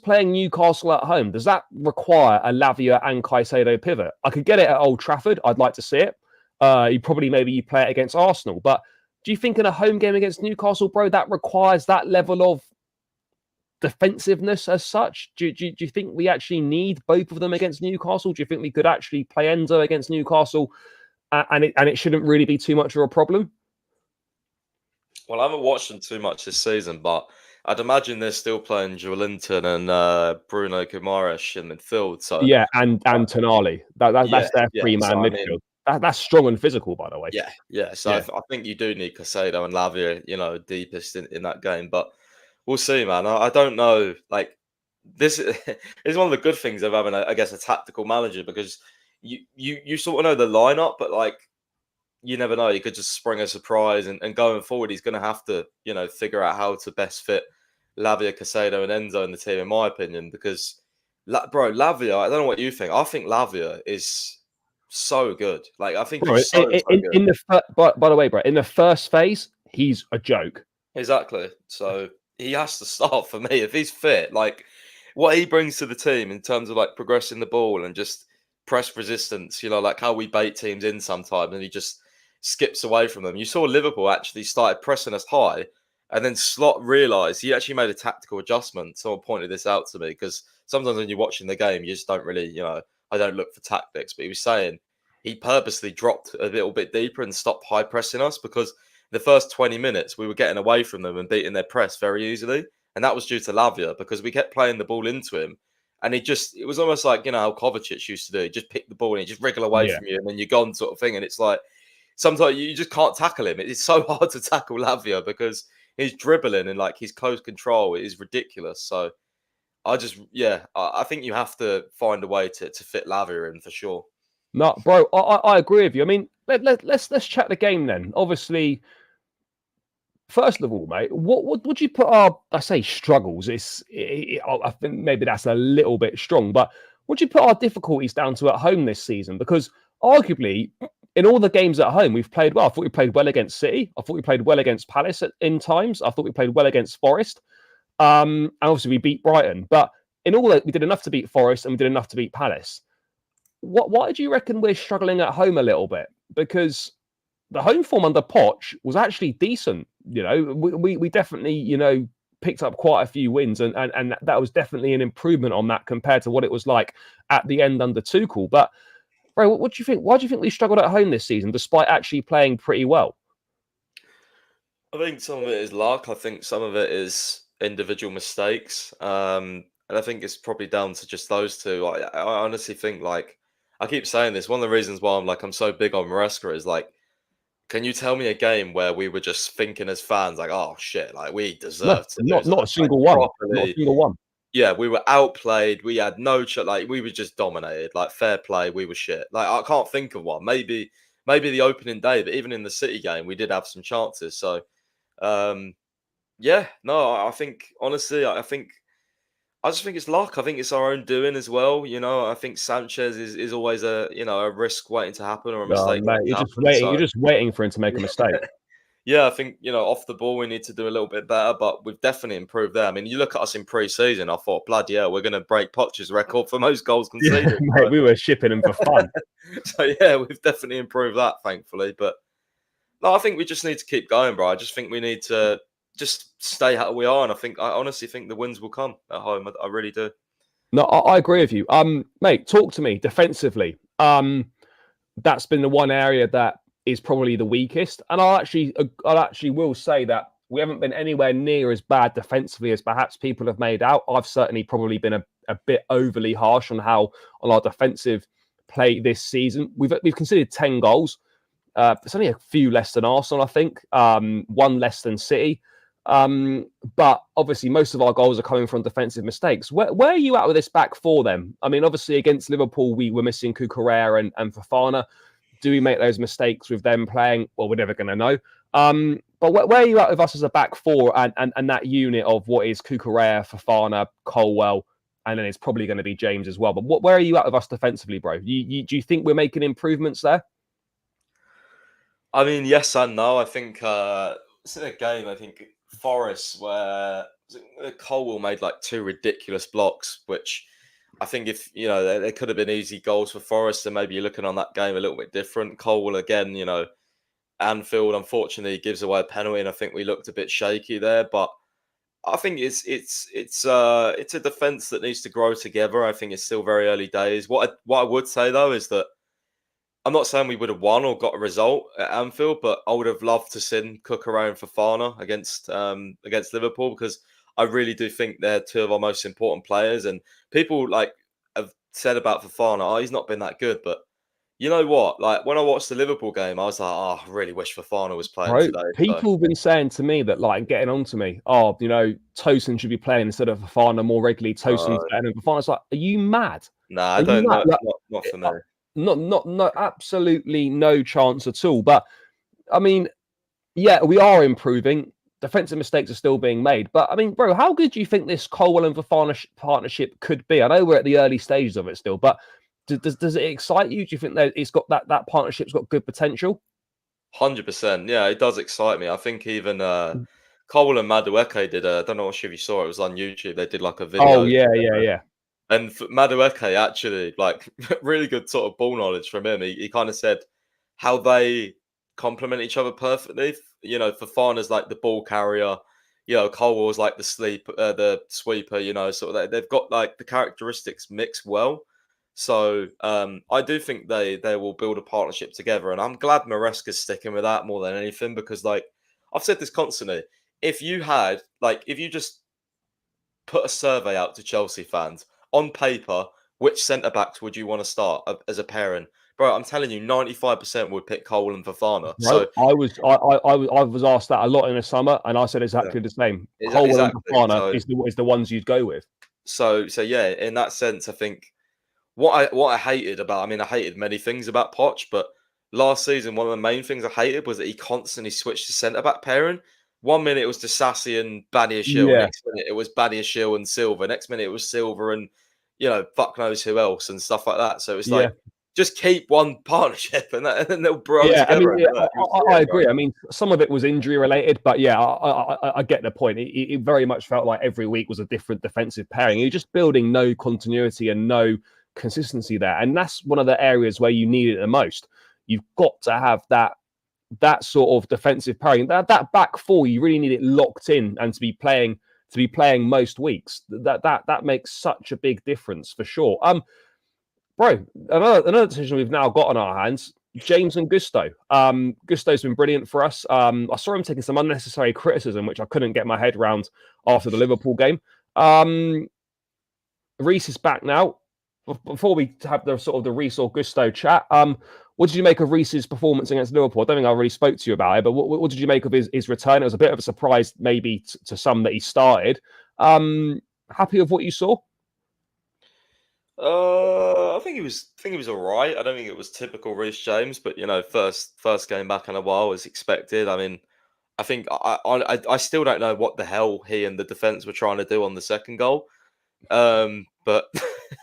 S1: playing Newcastle at home, does that require a Lavia and Caicedo pivot? I could get it at Old Trafford. I'd like to see it. Maybe you play it against Arsenal, but do you think in a home game against Newcastle, bro, that requires that level of defensiveness as such? Do you think we actually need both of them against Newcastle? Do you think we could actually play Enzo against Newcastle and it shouldn't really be too much of a problem?
S2: Well, I haven't watched them too much this season, but I'd imagine they're still playing Joelinton and Bruno Guimaraes in midfield. So
S1: Yeah, and Tonali.
S2: yeah,
S1: That's their
S2: yeah.
S1: three-man
S2: So I
S1: midfield.
S2: mean,
S1: that's strong and physical, by the way.
S2: yeah, yeah. So
S1: Yeah.
S2: I think you do need Casado and Lavia, deepest in that game. But we'll see, man. I don't know. Like this is one of the good things of having, I guess, a tactical manager, because you sort of know the lineup, but like you never know. He could just spring a surprise, and going forward, he's going to have to, figure out how to best fit Lavia, Casado, and Enzo in the team, in my opinion. Because, bro, Lavia, I don't know what you think. I think Lavia is so good. Like, I think
S1: Bro,
S2: he's so good.
S1: by the way, bro, in the first phase, he's a joke.
S2: Exactly. So he has to start for me if he's fit. Like, what he brings to the team in terms of like progressing the ball and just press resistance, like how we bait teams in sometimes, and he just skips away from them. You saw Liverpool actually started pressing us high, and then Slot realised he actually made a tactical adjustment. Someone pointed this out to me, because sometimes when you're watching the game, you just don't really, I don't look for tactics, but he was saying he purposely dropped a little bit deeper and stopped high pressing us, because the first 20 minutes we were getting away from them and beating their press very easily. And that was due to Lavia, because we kept playing the ball into him. And it was almost like, how Kovacic used to do. Just pick the ball and he just wriggle away from you, and then you're gone, sort of thing. And it's like, sometimes you just can't tackle him. It's so hard to tackle Lavia, because his dribbling and like his close control is ridiculous. So I think you have to find a way to fit Lavia in for sure.
S1: No, bro, I agree with you. I mean, let's chat the game then. Obviously, first of all, mate, what would you put our, I say, struggles? I think maybe that's a little bit strong, but would you put our difficulties down to at home this season? Because arguably, in all the games at home, we've played well. I thought we played well against City. I thought we played well against Palace in times. I thought we played well against Forest. And obviously, we beat Brighton. But in all that, we did enough to beat Forest and we did enough to beat Palace. Why do you reckon we're struggling at home a little bit? Because the home form under Poch was actually decent. We definitely, picked up quite a few wins, and that was definitely an improvement on that compared to what it was like at the end under Tuchel. But, bro, what do you think? Why do you think we struggled at home this season, despite actually playing pretty well?
S2: I think some of it is luck. I think some of it is individual mistakes. And I think it's probably down to just those two. I honestly think, like, I keep saying this, one of the reasons why I'm so big on Maresca is like, can you tell me a game where we were just thinking as fans, like, oh shit, like we
S1: No,
S2: deserve to lose,
S1: not a single one. Not a single one.
S2: Yeah, we were outplayed. We had no like we were just dominated. Like, fair play, we were shit. Like, I can't think of one. Maybe the opening day, but even in the City game, we did have some chances. So, yeah, no, I think honestly, I just think it's luck. I think it's our own doing as well. I think Sanchez is always a risk waiting to happen, or a
S1: Oh,
S2: mistake
S1: mate,
S2: waiting
S1: you're
S2: to
S1: just
S2: happen.
S1: waiting.
S2: So
S1: You're just waiting for him to make a mistake.
S2: yeah, I think, off the ball, we need to do a little bit better, but we've definitely improved there. I mean, you look at us in pre-season, I thought, bloody hell, we're going to break Poch's record for most goals conceded.
S1: Yeah, mate, we were shipping him for fun.
S2: So, yeah, we've definitely improved that, thankfully. But, no, I think we just need to keep going, bro. I just think we need to just stay how we are, and I honestly think the wins will come at home. I really do.
S1: No, I agree with you. Mate, talk to me defensively. That's been the one area that is probably the weakest. And I actually will say that we haven't been anywhere near as bad defensively as perhaps people have made out. I've certainly probably been a bit overly harsh on our defensive play this season. We've conceded 10 goals. It's only a few less than Arsenal, I think. One less than City. But obviously most of our goals are coming from defensive mistakes. Where are you at with this back four then? I mean, obviously against Liverpool, we were missing Cucurella and Fofana. Do we make those mistakes with them playing? Well, we're never going to know. But where are you at with us as a back four and that unit of what is Cucurella, Fofana, Colwell, and then it's probably going to be James as well. But where are you at with us defensively, bro? Do you think we're making improvements there?
S2: I mean, yes and no. I think it's in a game, I think Forest, where Colwell made like two ridiculous blocks, which I think if, there could have been easy goals for Forest, and maybe you're looking on that game a little bit different. Colwell, again, Anfield, unfortunately, gives away a penalty, and I think we looked a bit shaky there. But I think it's a defense that needs to grow together. I think it's still very early days. What I would say though is that I'm not saying we would have won or got a result at Anfield, but I would have loved to see Cook around Fofana against Liverpool, because I really do think they're two of our most important players. And people like have said about Fofana, oh, he's not been that good, but you know what? Like when I watched the Liverpool game, I was like, oh, I really wish Fofana was playing
S1: Bro,
S2: today. So
S1: people have been saying to me that, like, getting on to me, oh, Tosin should be playing instead of Fofana more regularly. Tosin's better than Fofana. It's like, are you mad?
S2: nah,
S1: Are
S2: I
S1: you
S2: don't
S1: mad?
S2: know.
S1: Like,
S2: Not for me.
S1: no, absolutely no chance at all. But I mean, yeah, we are improving. Defensive mistakes are still being made. But I mean, bro, how good do you think this Colwell and Fofana partnership could be? I know we're at the early stages of it still, but does it excite you? Do you think that it's got that partnership's got good potential?
S2: 100%. Yeah, it does excite me. I think even Cole and Madueke did I don't know if you saw it, was on YouTube. They did like a
S1: Oh
S2: video
S1: yeah,
S2: together.
S1: yeah.
S2: And Madueke actually, like, really good sort of ball knowledge from him. He kind of said how they complement each other perfectly. Fafana's like the ball carrier. Cole was like the sweeper. Sort of they've got like the characteristics mixed well. So I do think they will build a partnership together, and I'm glad Maresca's sticking with that more than anything, because like I've said this constantly. If you just put a survey out to Chelsea fans on paper, which centre backs would you want to start as a pairing? Bro, I'm telling you, 95% would pick Cole and Fofana.
S1: Bro,
S2: So
S1: I was asked that a lot in the summer, and I said
S2: yeah,
S1: exactly the same. Colwell and
S2: exactly.
S1: Fofana is the ones you'd go with.
S2: So yeah, in that sense, I think what I hated about, I mean, I hated many things about Poch, but last season, one of the main things I hated was that he constantly switched to centre back pairing. 1 minute it was Disasi and Badiashile.
S1: Yeah,
S2: Next minute it was Badiashile and Silva. Next minute it was Silva and fuck knows who else and stuff like that. So it's
S1: yeah.
S2: like just keep one partnership and then they'll grow
S1: Yeah, I
S2: together.
S1: mean, yeah,
S2: You'll see
S1: I
S2: it, bro.
S1: agree. I mean, some of it was injury related, but yeah, I get the point. It very much felt like every week was a different defensive pairing. You're just building no continuity and no consistency there, and that's one of the areas where you need it the most. You've got to have that sort of defensive pairing. That back four, you really need it locked in and to be playing most weeks. That makes such a big difference for sure. Bro, another decision we've now got on our hands. James and Gusto. Gusto's been brilliant for us. I saw him taking some unnecessary criticism, which I couldn't get my head around after the Liverpool game. Reece is back now. Before we have the sort of the Reece or Gusto chat, what did you make of Reece's performance against Liverpool? I don't think I really spoke to you about it, but what did you make of his return? It was a bit of a surprise, maybe to some, that he started. Happy with what you saw?
S2: I think he was all right. I don't think it was typical Reece James, but first game back in a while as expected. I mean, I think I still don't know what the hell he and the defense were trying to do on the second goal. But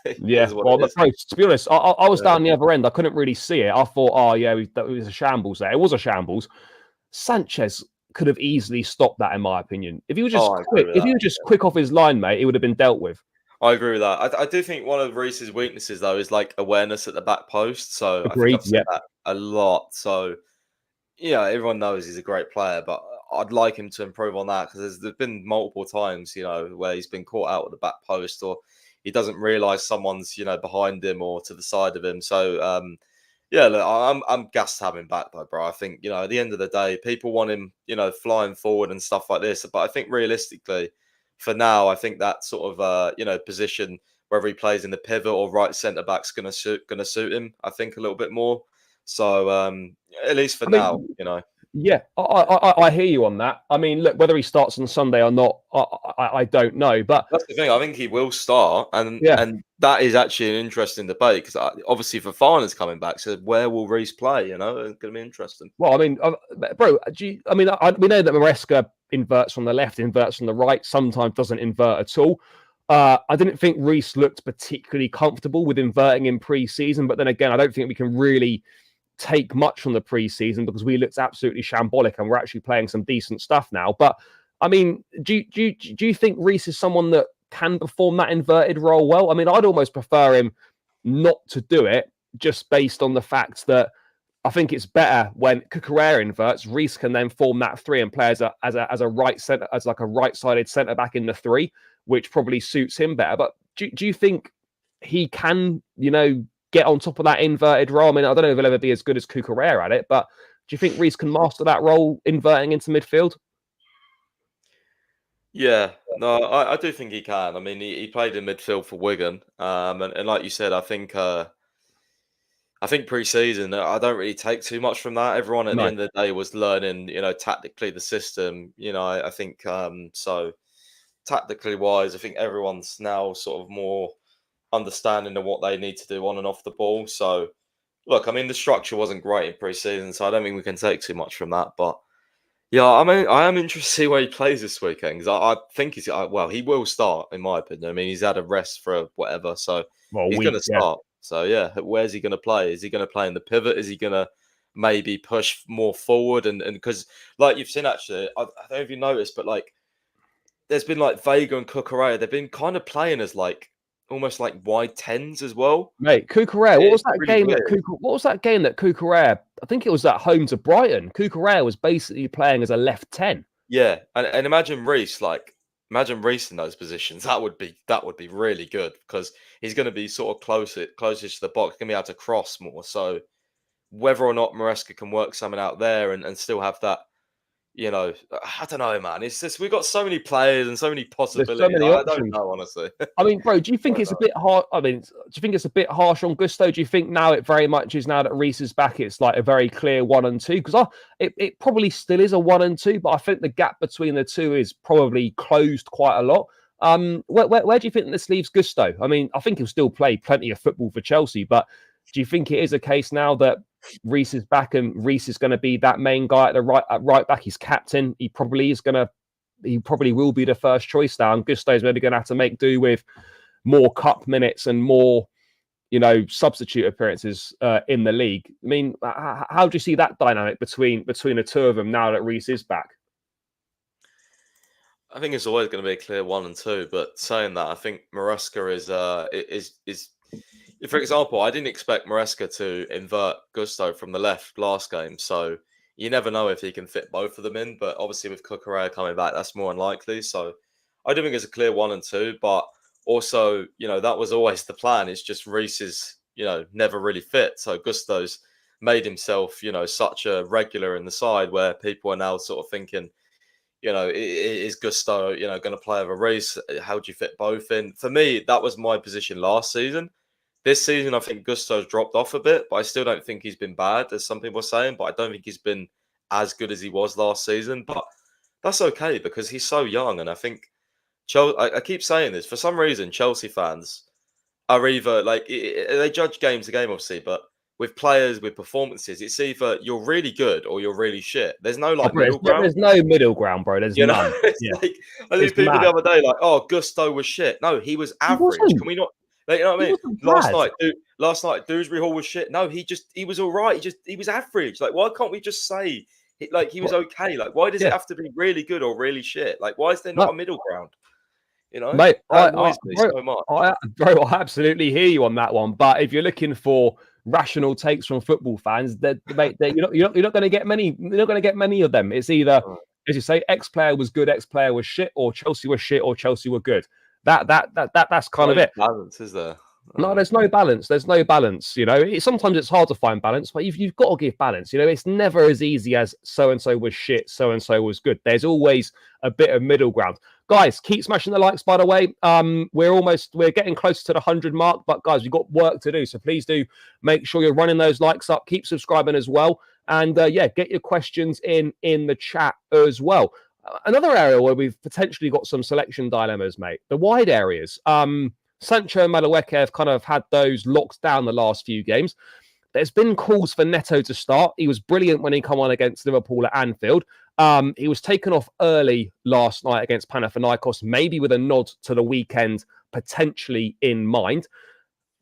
S2: it
S1: Yeah,
S2: is what
S1: well,
S2: it is.
S1: bro, to be honest, I was
S2: Yeah.
S1: down the other end. I couldn't really see it. I thought, oh yeah, it was a shambles there. It was a shambles. Sanchez could have easily stopped that, in my opinion. If he was just
S2: Oh, I agree
S1: quick,
S2: with
S1: if he
S2: that.
S1: was just quick off his line, mate, it would have been dealt with.
S2: I agree with that. I do think one of Reece's weaknesses though is like awareness at the back post. So I think
S1: Agreed.
S2: I've said
S1: Yeah,
S2: that a lot. So everyone knows he's a great player, but I'd like him to improve on that, because there's been multiple times, where he's been caught out at the back post, or he doesn't realise someone's, behind him or to the side of him. So, yeah, look, I'm gassed to have him back though, bro. I think, at the end of the day, people want him, flying forward and stuff like this. But I think realistically, for now, I think that sort of, position, whether he plays in the pivot or right centre back's gonna suit him, I think, a little bit more. So, at least for
S1: I
S2: now,
S1: mean, yeah, I hear you on that. I mean, look, whether he starts on Sunday or not, I don't know. But
S2: that's the thing. I think he will start, and
S1: yeah,
S2: and that is actually an interesting debate, because obviously Fofana's coming back. So where will Reece play? It's going to be interesting.
S1: well, I mean, bro, we know that Maresca inverts from the left, inverts from the right, sometimes doesn't invert at all. I didn't think Reece looked particularly comfortable with inverting in pre-season, but then again, I don't think we can really take much from the pre-season, because we looked absolutely shambolic and we're actually playing some decent stuff now. But I mean, do you think Reece is someone that can perform that inverted role well? I mean, I'd almost prefer him not to do it, just based on the fact that I think it's better when Cucurella inverts. Reece can then form that three and play as a right centre, as like a right-sided centre back in the three, which probably suits him better. But do you think he can, get on top of that inverted role? I mean, I don't know if he'll ever be as good as Cucurella at it, but do you think Reece can master that role, inverting into midfield?
S2: Yeah, no, I do think he can. I mean, he played in midfield for Wigan, and like you said, I think pre-season, I don't really take too much from that. Everyone at the
S1: No.
S2: end of the day was learning, tactically the system. I think so. Tactically wise, I think everyone's now sort of more understanding of what they need to do on and off the ball. So, look, I mean, the structure wasn't great in pre-season, so I don't think we can take too much from that. But yeah, I mean, I am interested to see where he plays this weekend because I think he will start in my opinion. I mean, he's had a rest for whatever, so
S1: Well, a
S2: he's going
S1: week,
S2: to
S1: yeah.
S2: start. So yeah, where's he going to play? Is he going to play in the pivot? Is he going to maybe push more forward? And because like you've seen actually, I don't know if you noticed, but like there's been like Vega and Cucurella, they've been kind of playing as like almost like wide tens as well.
S1: Mate, Cucurella,
S2: It's really weird.
S1: What was that game that Cucurella, I think it was at home to Brighton. Cucurella was basically playing as a left 10.
S2: Yeah, and imagine Reece, imagine Reece in those positions. That would be really good because he's going to be sort of closest to the box, going to be able to cross more. So whether or not Maresca can work something out there and still have that, I don't know, man. It's just we've got so many players and so many
S1: There's so
S2: possibilities.
S1: many
S2: I don't
S1: options.
S2: know, honestly.
S1: I mean, bro, do you think
S2: Don't
S1: it's a
S2: know.
S1: bit hard? I mean, do you think it's a bit harsh on Gusto? Do you think now it very much is, now that Reece is back, it's like a very clear 1 and 2? Because it probably still is a 1 and 2, but I think the gap between the two is probably closed quite a lot. Where do you think this leaves Gusto? I mean, I think he'll still play plenty of football for Chelsea, but do you think it is a case now that Reece is back and Reece is going to be that main guy at right back? He's captain. He probably will be the first choice now, and Gusto's maybe going to have to make do with more cup minutes and more, substitute appearances in the league. I mean, how do you see that dynamic between the two of them now that Reece is back?
S2: I think it's always going to be a clear 1 and 2. But saying that, I think Maresca is. For example, I didn't expect Maresca to invert Gusto from the left last game, so you never know if he can fit both of them in. But obviously, with Cucurella coming back, that's more unlikely. So I do think it's a clear 1 and 2. But also, that was always the plan. It's just Reece is, never really fit. So Gusto's made himself, such a regular in the side where people are now sort of thinking, is Gusto, going to play over Reece? How do you fit both in? For me, that was my position last season. This season, I think Gusto's dropped off a bit, but I still don't think he's been bad, as some people are saying. But I don't think he's been as good as he was last season. But that's okay because he's so young. And I think I keep saying this. For some reason, Chelsea fans are either like, they judge game to game, obviously, but with players, with performances, it's either you're really good or you're really shit. There's no
S1: Oh,
S2: like
S1: bro,
S2: middle ground.
S1: there's no middle ground, bro. There's
S2: You know,
S1: none.
S2: it's
S1: Yeah,
S2: like I see
S1: it's
S2: people the
S1: mad.
S2: other day like, "Oh, Gusto was shit." No, he was
S1: He
S2: average.
S1: wasn't.
S2: Can we not? Like, you know what
S1: He
S2: I mean?
S1: wasn't
S2: Last
S1: bad.
S2: night, Dewsbury Hall was shit. No, he was all right. He was average. Like, why can't we just say he was okay? Like, why does it
S1: Yeah,
S2: have to be really good or really shit? Like, why is there not
S1: no,
S2: a middle ground?
S1: mate.
S2: That annoys me so much.
S1: I absolutely hear you on that one. But if you're looking for rational takes from football fans, mate, you're not going to get many. You're not going to get many of them. It's either, as you say, X player was good, X player was shit, or Chelsea was shit, or Chelsea were good. That's kind of
S2: No
S1: it.
S2: balance, is there?
S1: No, there's no balance. There's no balance. Sometimes it's hard to find balance, but you've got to give balance. It's never as easy as so and so was shit, so and so was good. There's always a bit of middle ground. Guys, keep smashing the likes, by the way. We're getting closer to the 100 mark, but guys, we've got work to do. So please do make sure you're running those likes up. Keep subscribing as well. And get your questions in the chat as well. Another area where we've potentially got some selection dilemmas, mate. The wide areas. Sancho and Madueke have kind of had those locked down the last few games. There's been calls for Neto to start. He was brilliant when he come on against Liverpool at Anfield. He was taken off early last night against Panathinaikos, maybe with a nod to the weekend potentially in mind.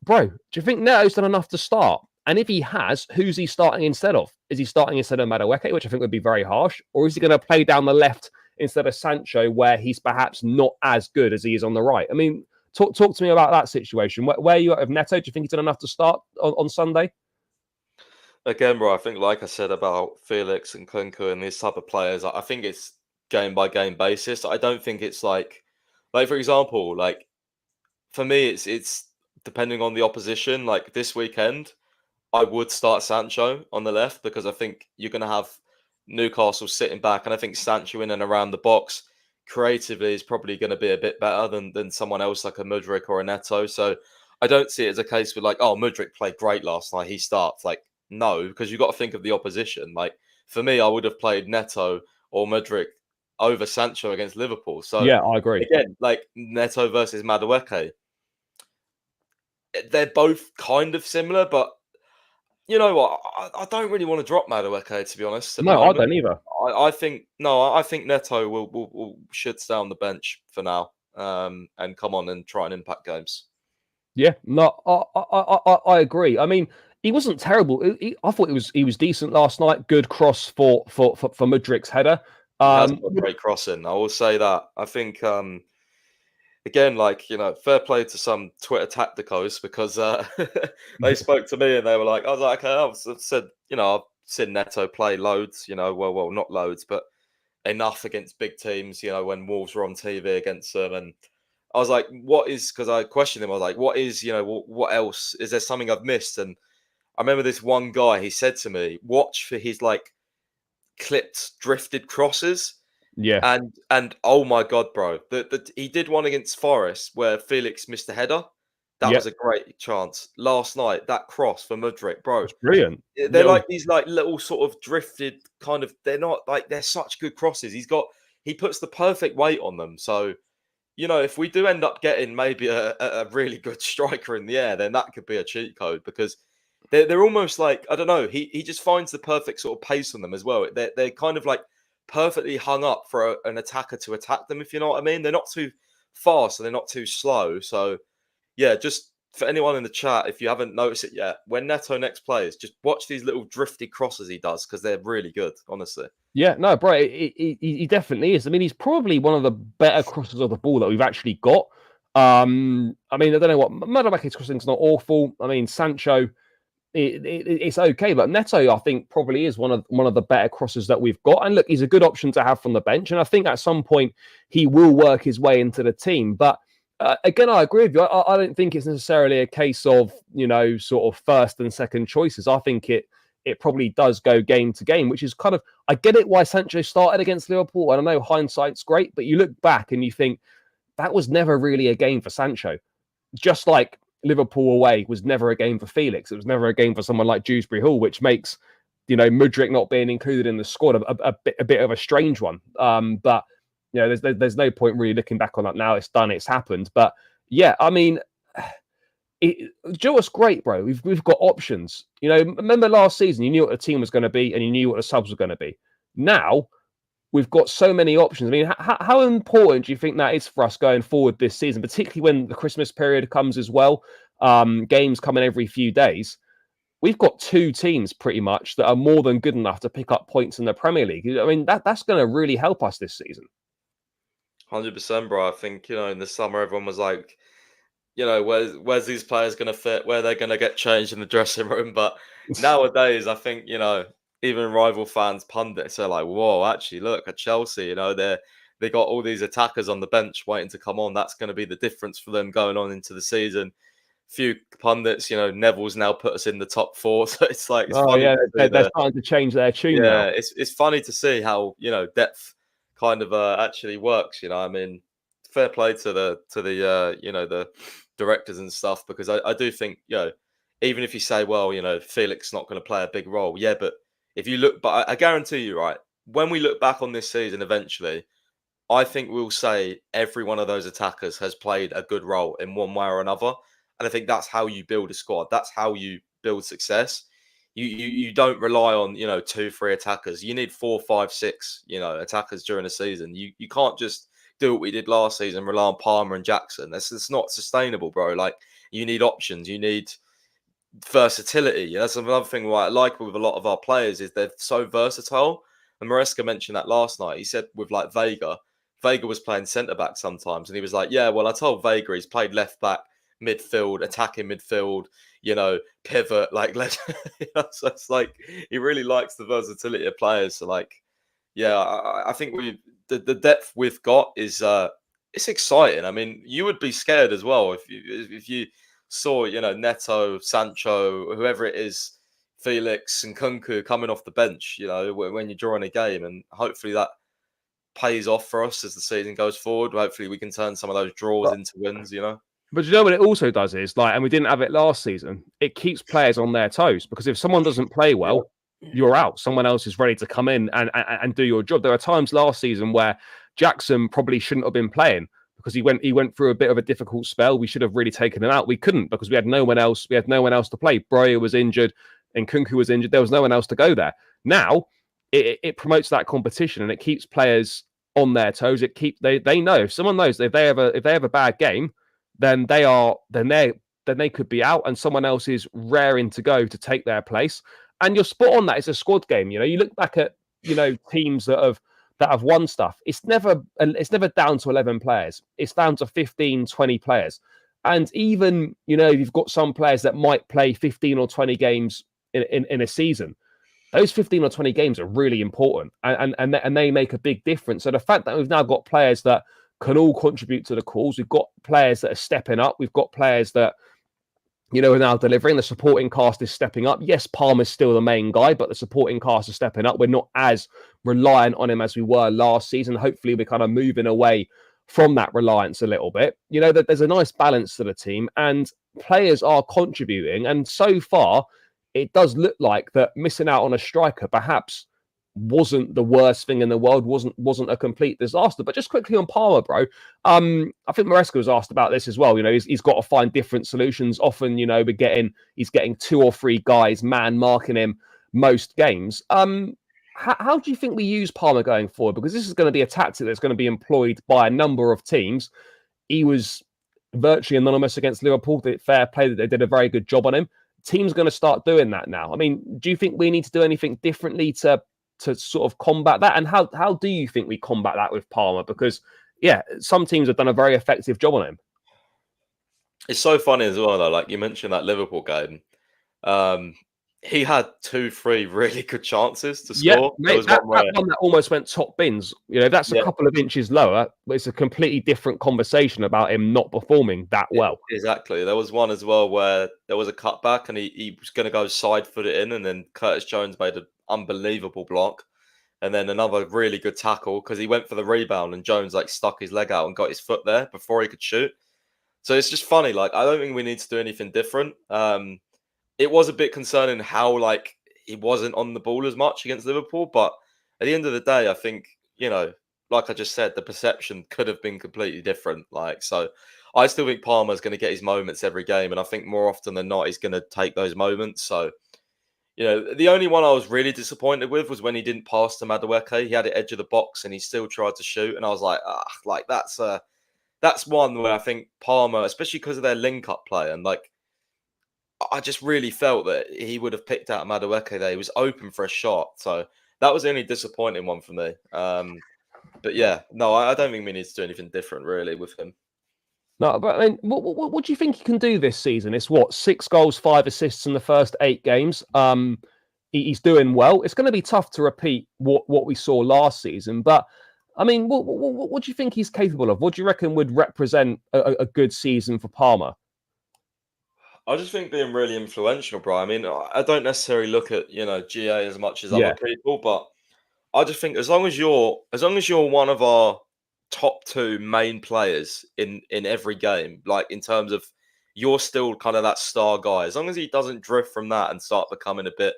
S1: Bro, do you think Neto's done enough to start? And if he has, who's he starting instead of? Is he starting instead of Madueke, which I think would be very harsh? Or is he going to play down the left instead of Sancho, where he's perhaps not as good as he is on the right? I mean, talk to me about that situation. Where are you at with Neto? Do you think he's done enough to start on Sunday?
S2: Again, bro, I think like I said about Felix and Nkunku and these type of players, I think it's game by game basis. I don't think it's like for example, like for me, it's depending on the opposition. Like this weekend, I would start Sancho on the left because I think you're going to have Newcastle sitting back, and I think Sancho in and around the box creatively is probably going to be a bit better than someone else like a Mudryk or a Neto. So I don't see it as a case with like, oh, Mudryk played great last night, he starts. Like, no, because you've got to think of the opposition. Like for me, I would have played Neto or Mudryk over Sancho against Liverpool. So
S1: Yeah, I agree.
S2: again, like Neto versus Madueke, they're both kind of similar, but you know what? I don't really want to drop Madueke, to be honest, at the
S1: No, I
S2: moment.
S1: don't either.
S2: I think no, I think Neto should stay on the bench for now, and come on and try and impact games.
S1: Yeah, no, I agree. I mean, he wasn't terrible. I thought he was decent last night. Good cross for Mudryk's header.
S2: He has got great crossing. I will say that. I think again, like fair play to some Twitter tacticos because they spoke to me and they were like, I was like, okay, I've said I've seen Neto play loads. Well, not loads, but enough against big teams, when Wolves were on TV against them. And I was like, what is, because I questioned him, I was like, what is, what else? Is there something I've missed? And I remember this one guy, he said to me, watch for his like clipped, drifted crosses.
S1: Yeah,
S2: And oh my God, bro, he did one against Forest where Felix missed a header. That
S1: yeah,
S2: was a great chance. Last night, that cross for Mudryk, bro.
S1: it's brilliant.
S2: They're
S1: Little,
S2: like these like little sort of drifted kind of. They're not like they're such good crosses. He puts the perfect weight on them. So if we do end up getting maybe a really good striker in the air, then that could be a cheat code because they're almost like I don't know. He just finds the perfect sort of pace on them as well. They're kind of like perfectly hung up for an attacker to attack them. If you know what I mean, they're not too fast and they're not too slow. So yeah, just for anyone in the chat, if you haven't noticed it yet, when Neto next plays, just watch these little drifty crosses he does because they're really good, honestly.
S1: yeah, no, bro, he definitely is. I mean, he's probably one of the better crossers of the ball that we've actually got. I mean, I don't know what Madueke's crossing's not awful. I mean, Sancho, it's okay, but Neto, I think, probably is one of the better crossers that we've got. And look, he's a good option to have from the bench, and I think at some point he will work his way into the team. But again, I agree with you. I don't think it's necessarily a case of sort of first and second choices. I think it probably does go game to game, which is kind of I get it why Sancho started against Liverpool. I don't know, hindsight's great, but you look back and you think that was never really a game for Sancho. Just like Liverpool away was never a game for Felix. It was never a game for someone like Dewsbury Hall, which makes Mudryk not being included in the squad a bit of a strange one. But there's no point really looking back on that now. It's done. It's happened. But yeah, I mean, do you know what's great, bro? We've got options. Remember last season, you knew what the team was going to be and you knew what the subs were going to be. Now we've got so many options. I mean, how important do you think that is for us going forward this season, particularly when the Christmas period comes as well? Games coming every few days. We've got two teams pretty much that are more than good enough to pick up points in the Premier League. I mean, that's going to really help us this season.
S2: 100%, bro. I think, in the summer, everyone was like, where's these players going to fit? Where they're going to get changed in the dressing room? But nowadays, I think, even rival fans, pundits are like, whoa, actually, look at Chelsea, they got all these attackers on the bench waiting to come on. That's going to be the difference for them going on into the season. Few pundits, Neville's now put us in the top 4. So it's like, it's funny.
S1: Yeah, they're starting to change their tune now.
S2: Yeah, it's funny to see how, depth kind of actually works. I mean, fair play to the the directors and stuff because I do think even if you say well Felix not going to play a big role, yeah, but if you look, but I guarantee you, right, when we look back on this season eventually, I think we'll say every one of those attackers has played a good role in one way or another, and I think that's how you build a squad. That's how you build success. You don't rely on 2-3 attackers. You need 4, 5, 6 attackers during a season. You can't just do what we did last season, rely on Palmer and Jackson. That's not sustainable, bro. Like you need options. You need versatility. That's another thing what I like with a lot of our players is they're so versatile. And Maresca mentioned that last night. He said with like Vega was playing centre back sometimes, and he was like, "Yeah, well, I told Vega he's played left back, midfield, attacking midfield. pivot. Like, so it's like he really likes the versatility of players. So, like, yeah, I think the depth we've got is it's exciting. I mean, you would be scared as well if you saw Neto, Sancho, whoever it is, Felix and Nkunku coming off the bench. When you're drawing a game, and hopefully that pays off for us as the season goes forward. Hopefully we can turn some of those draws into wins.
S1: But you know what it also does is, like, and we didn't have it last season, it keeps players on their toes, because if someone doesn't play well, you're out. Someone else is ready to come in and do your job. There are times last season where Jackson probably shouldn't have been playing because he went through a bit of a difficult spell. We should have really taken him out. We couldn't, because we had no one else. We had no one else to play. Breuer was injured and Nkunku was injured. There was no one else to go there. Now it promotes that competition and it keeps players on their toes. They know, if someone knows that if they have a bad game, then they could be out, and someone else is raring to go to take their place. And you're spot on that. It's a squad game. You look back at teams that have won stuff. It's never down to 11 players. It's down to 15, 20 players. And even you've got some players that might play 15 or 20 games in a season. Those 15 or 20 games are really important, and they make a big difference. So the fact that we've now got players that can all contribute to the calls, we've got players that are stepping up, we've got players that are now delivering. The supporting cast is stepping up. Yes, Palmer's still the main guy, but the supporting cast is stepping up. We're not as reliant on him as we were last season. Hopefully, we're kind of moving away from that reliance a little bit. That there's a nice balance to the team, and players are contributing. And so far, it does look like that missing out on a striker perhaps wasn't the worst thing in the world, wasn't a complete disaster. But just quickly on Palmer, bro, I think Maresca was asked about this as well. He's got to find different solutions. Often, he's getting 2 or 3 guys man marking him most games. How do you think we use Palmer going forward? Because this is going to be a tactic that's going to be employed by a number of teams. He was virtually anonymous against Liverpool. Fair play that they did a very good job on him. Teams are going to start doing that now. I mean, do you think we need to do anything differently to sort of combat that? And how do you think we combat that with Palmer? Because, yeah, some teams have done a very effective job on him.
S2: It's so funny as well, though. Like you mentioned that Liverpool game. He had 2-3 really good chances to score.
S1: Yeah, mate, that one that almost went top bins. That's a couple of inches lower. It's a completely different conversation about him not performing that well.
S2: Exactly. There was one as well where there was a cutback and he was going to go side foot it in, and then Curtis Jones made an unbelievable block, and then another really good tackle because he went for the rebound and Jones stuck his leg out and got his foot there before he could shoot. So it's just funny. I don't think we need to do anything different. It was a bit concerning how he wasn't on the ball as much against Liverpool, but at the end of the day, I think like I just said, the perception could have been completely different. So I still think Palmer's going to get his moments every game, and I think more often than not he's going to take those moments. So the only one I was really disappointed with was when he didn't pass to Madueke. He had it edge of the box and he still tried to shoot, and I was like, that's one where I think Palmer, especially because of their link-up play, and I just really felt that he would have picked out Madueke there. He was open for a shot. So that was the only disappointing one for me. But yeah, no, I don't think we need to do anything different really with him.
S1: No, but I mean, what do you think he can do this season? It's 6 goals, 5 assists in the first 8 games. He's doing well. It's going to be tough to repeat what we saw last season. But I mean, what do you think he's capable of? What do you reckon would represent a good season for Palmer?
S2: I just think being really influential, bro. I mean, I don't necessarily look at GA as much as other people, but I just think as long as you're one of our top 2 main players in every game, in terms of you're still kind of that star guy, as long as he doesn't drift from that and start becoming a bit,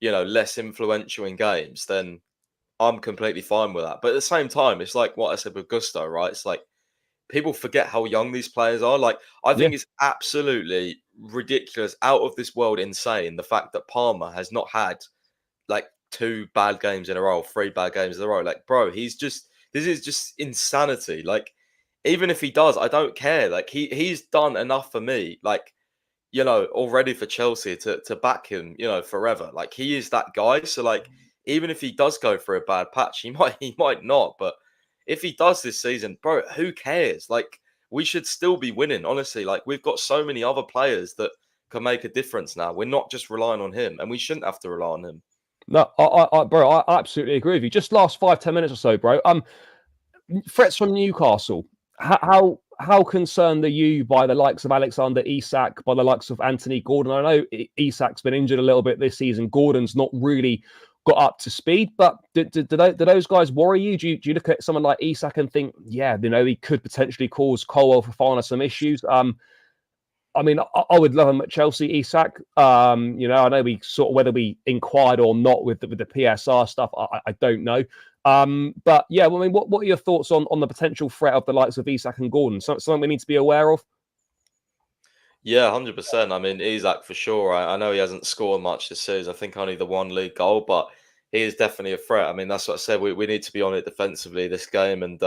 S2: less influential in games, then I'm completely fine with that. But at the same time, it's like what I said with Gusto, right? It's like people forget how young these players are. I think it's absolutely ridiculous, out of this world insane, the fact that Palmer has not had 2 bad games in a row, 3 bad games in a row. Bro, this is just insanity. Even if he does, I don't care. He's done enough for me, already for Chelsea to back him, forever. He is that guy. So even if he does go for a bad patch, he might not, but if he does this season, bro, who cares? We should still be winning, honestly. We've got so many other players that can make a difference now. We're not just relying on him, and we shouldn't have to rely on him.
S1: No, bro, I absolutely agree with you. Just last 5-10 minutes or so, bro. Threats from Newcastle. How concerned are you by the likes of Alexander Isak, by the likes of Anthony Gordon? I know Isak's been injured a little bit this season. Gordon's not really got up to speed, but do those guys worry you? Do you look at someone like Isak and think, yeah, he could potentially cause Colwell Fofana some issues? I mean, I would love him at Chelsea, Isak. I know we sort of, whether we inquired or not with the PSR stuff, I don't know. But yeah, I mean, what are your thoughts on the potential threat of the likes of Isak and Gordon? Something we need to be aware of?
S2: Yeah, 100%. I mean, Isak for sure. I know he hasn't scored much this season. I think only the one league goal, but he is definitely a threat. I mean, that's what I said. We need to be on it defensively this game. And,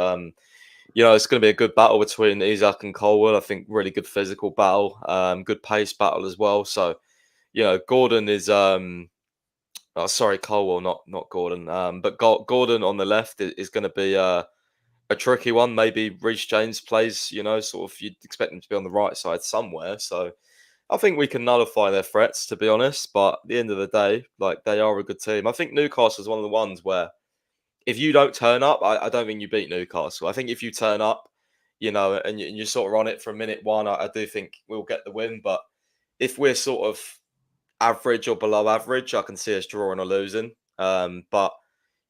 S2: it's going to be a good battle between Isak and Colwell. I think really good physical battle, good pace battle as well. So, Gordon is... Colwell, not Gordon. But Gordon on the left is going to be a tricky one. Maybe Reece James plays, sort of you'd expect him to be on the right side somewhere. So I think we can nullify their threats, to be honest. But at the end of the day, like, they are a good team. I think Newcastle is one of the ones where if you don't turn up, I don't think you beat Newcastle. I think if you turn up, and you're sort of on it from minute one, I do think we'll get the win. But if we're sort of average or below average, I can see us drawing or losing. But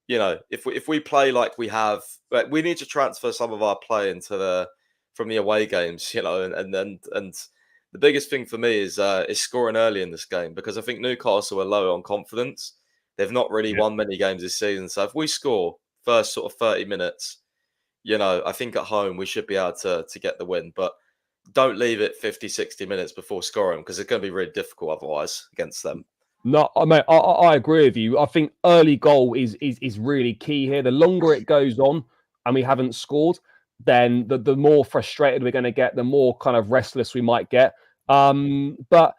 S2: if we play like we have, we need to transfer some of our play from the away games, and the biggest thing for me is scoring early in this game, because I think Newcastle are low on confidence. They've not really won many games this season. So if we score first sort of 30 minutes, I think at home we should be able to get the win. But don't leave it 50, 60 minutes before scoring, because it's going to be really difficult otherwise against them.
S1: No, I agree with you. I think early goal is really key here. The longer it goes on and we haven't scored, then the more frustrated we're going to get, the more kind of restless we might get. But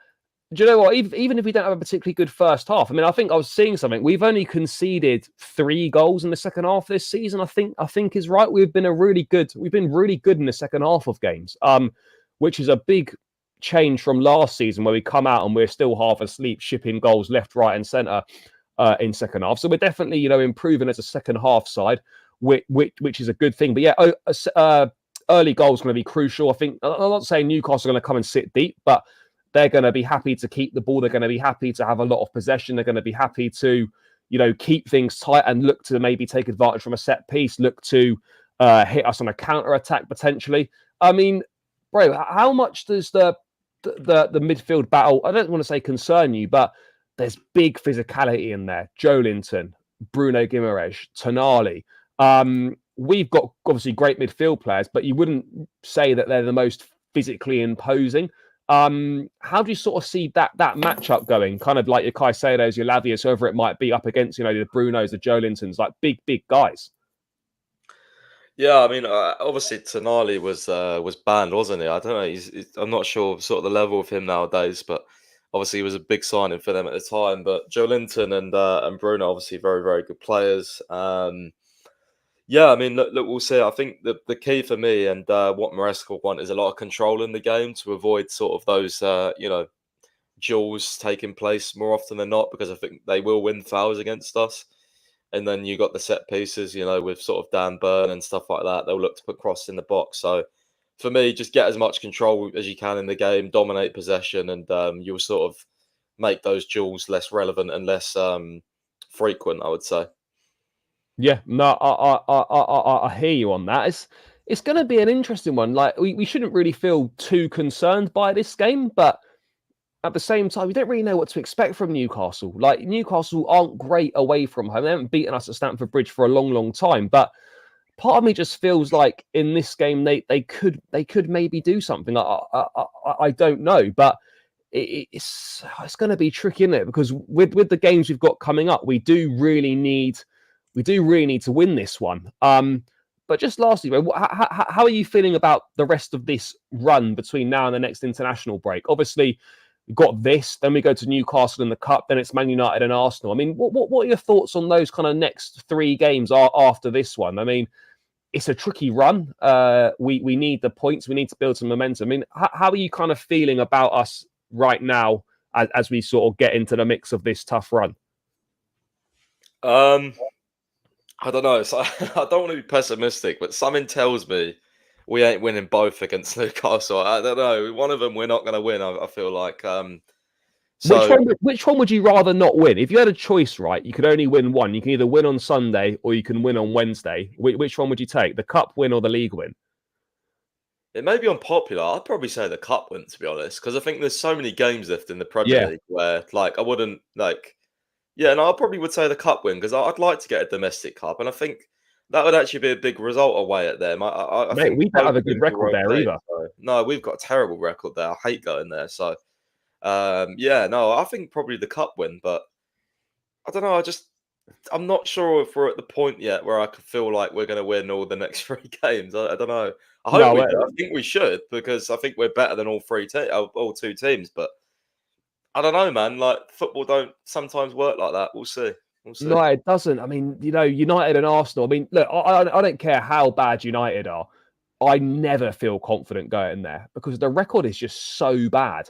S1: do you know what? Even if we don't have a particularly good first half, I mean, I think I was seeing something. We've only conceded 3 goals in the second half this season. I think is right. We've been really good in the second half of games, which is a big change from last season, where we come out and we're still half asleep, shipping goals left, right, and centre in second half. So we're definitely improving as a second half side, which is a good thing. But yeah, early goals going to be crucial. I think I'm not saying Newcastle are going to come and sit deep, but they're going to be happy to keep the ball. They're going to be happy to have a lot of possession. They're going to be happy to, keep things tight and look to maybe take advantage from a set piece, look to hit us on a counter attack potentially. I mean, bro, how much does the midfield battle, I don't want to say concern you, but there's big physicality in there. Joelinton, Bruno Guimaraes, Tonali. We've got obviously great midfield players, but you wouldn't say that they're the most physically imposing. How do you sort of see that matchup going? Kind of like your Caicedos, your Lavias, whoever it might be, up against the Brunos, the Joelintons, like big guys.
S2: Yeah, I mean, obviously Tonali was banned, wasn't he? I don't know. I'm not sure sort of the level of him nowadays, but obviously he was a big signing for them at the time. But Joelinton and Bruno, obviously very, very good players. Yeah, I mean, look, we'll see. I think the key for me and what Maresca will want is a lot of control in the game to avoid sort of those, duels taking place more often than not, because I think they will win fouls against us. And then you got the set pieces, with sort of Dan Burn and stuff like that. They'll look to put crosses in the box. So for me, just get as much control as you can in the game, dominate possession, and you'll sort of make those duels less relevant and less frequent, I would say.
S1: Yeah, no, I hear you on that. It's going to be an interesting one. Like we shouldn't really feel too concerned by this game, but at the same time, we don't really know what to expect from Newcastle. Like, Newcastle aren't great away from home. They haven't beaten us at Stamford Bridge for a long time. But part of me just feels like in this game they could maybe do something. I don't know, but it's going to be tricky, isn't it? Because with the games we've got coming up, we do really need to win this one. But just lastly, how are you feeling about the rest of this run between now and the next international break? Obviously, we've got this, then we go to Newcastle in the Cup, then it's Man United and Arsenal. I mean, what are your thoughts on those kind of next 3 games after this one? I mean, it's a tricky run. We need the points. We need to build some momentum. I mean, how are you kind of feeling about us right now as we sort of get into the mix of this tough run?
S2: I don't know. So I don't want to be pessimistic, but something tells me we ain't winning both against Newcastle. I don't know. One of them we're not going to win. I feel like. So
S1: Which one would you rather not win? If you had a choice, right, you could only win one. You can either win on Sunday or you can win on Wednesday. Which one would you take? The cup win or the league win?
S2: it may be unpopular. I'd probably say the cup win, to be honest, because I think there's so many games left in the Premier
S1: Yeah,
S2: League where, like, I wouldn't like. Yeah, no, I probably would say the cup win because I'd like to get a domestic cup, and I think that would actually be a big result away at them. I
S1: mate,
S2: think
S1: we don't
S2: both
S1: have a good
S2: teams will
S1: record there
S2: rotate.
S1: either.
S2: So. No, we've got a terrible record there. I hate going there. So, yeah, no, I think probably the cup win, but I don't know. I'm not sure if we're at the point yet where I could feel like we're going to win all the next 3 games. I don't know. I hope
S1: No,
S2: we do. I think we should because I think we're better than all two teams. But I don't know, man. Like football don't sometimes work like that. We'll see. We'll see.
S1: no, it doesn't. I mean, United and Arsenal. I mean, look, I don't care how bad United are. I never feel confident going there because the record is just so bad.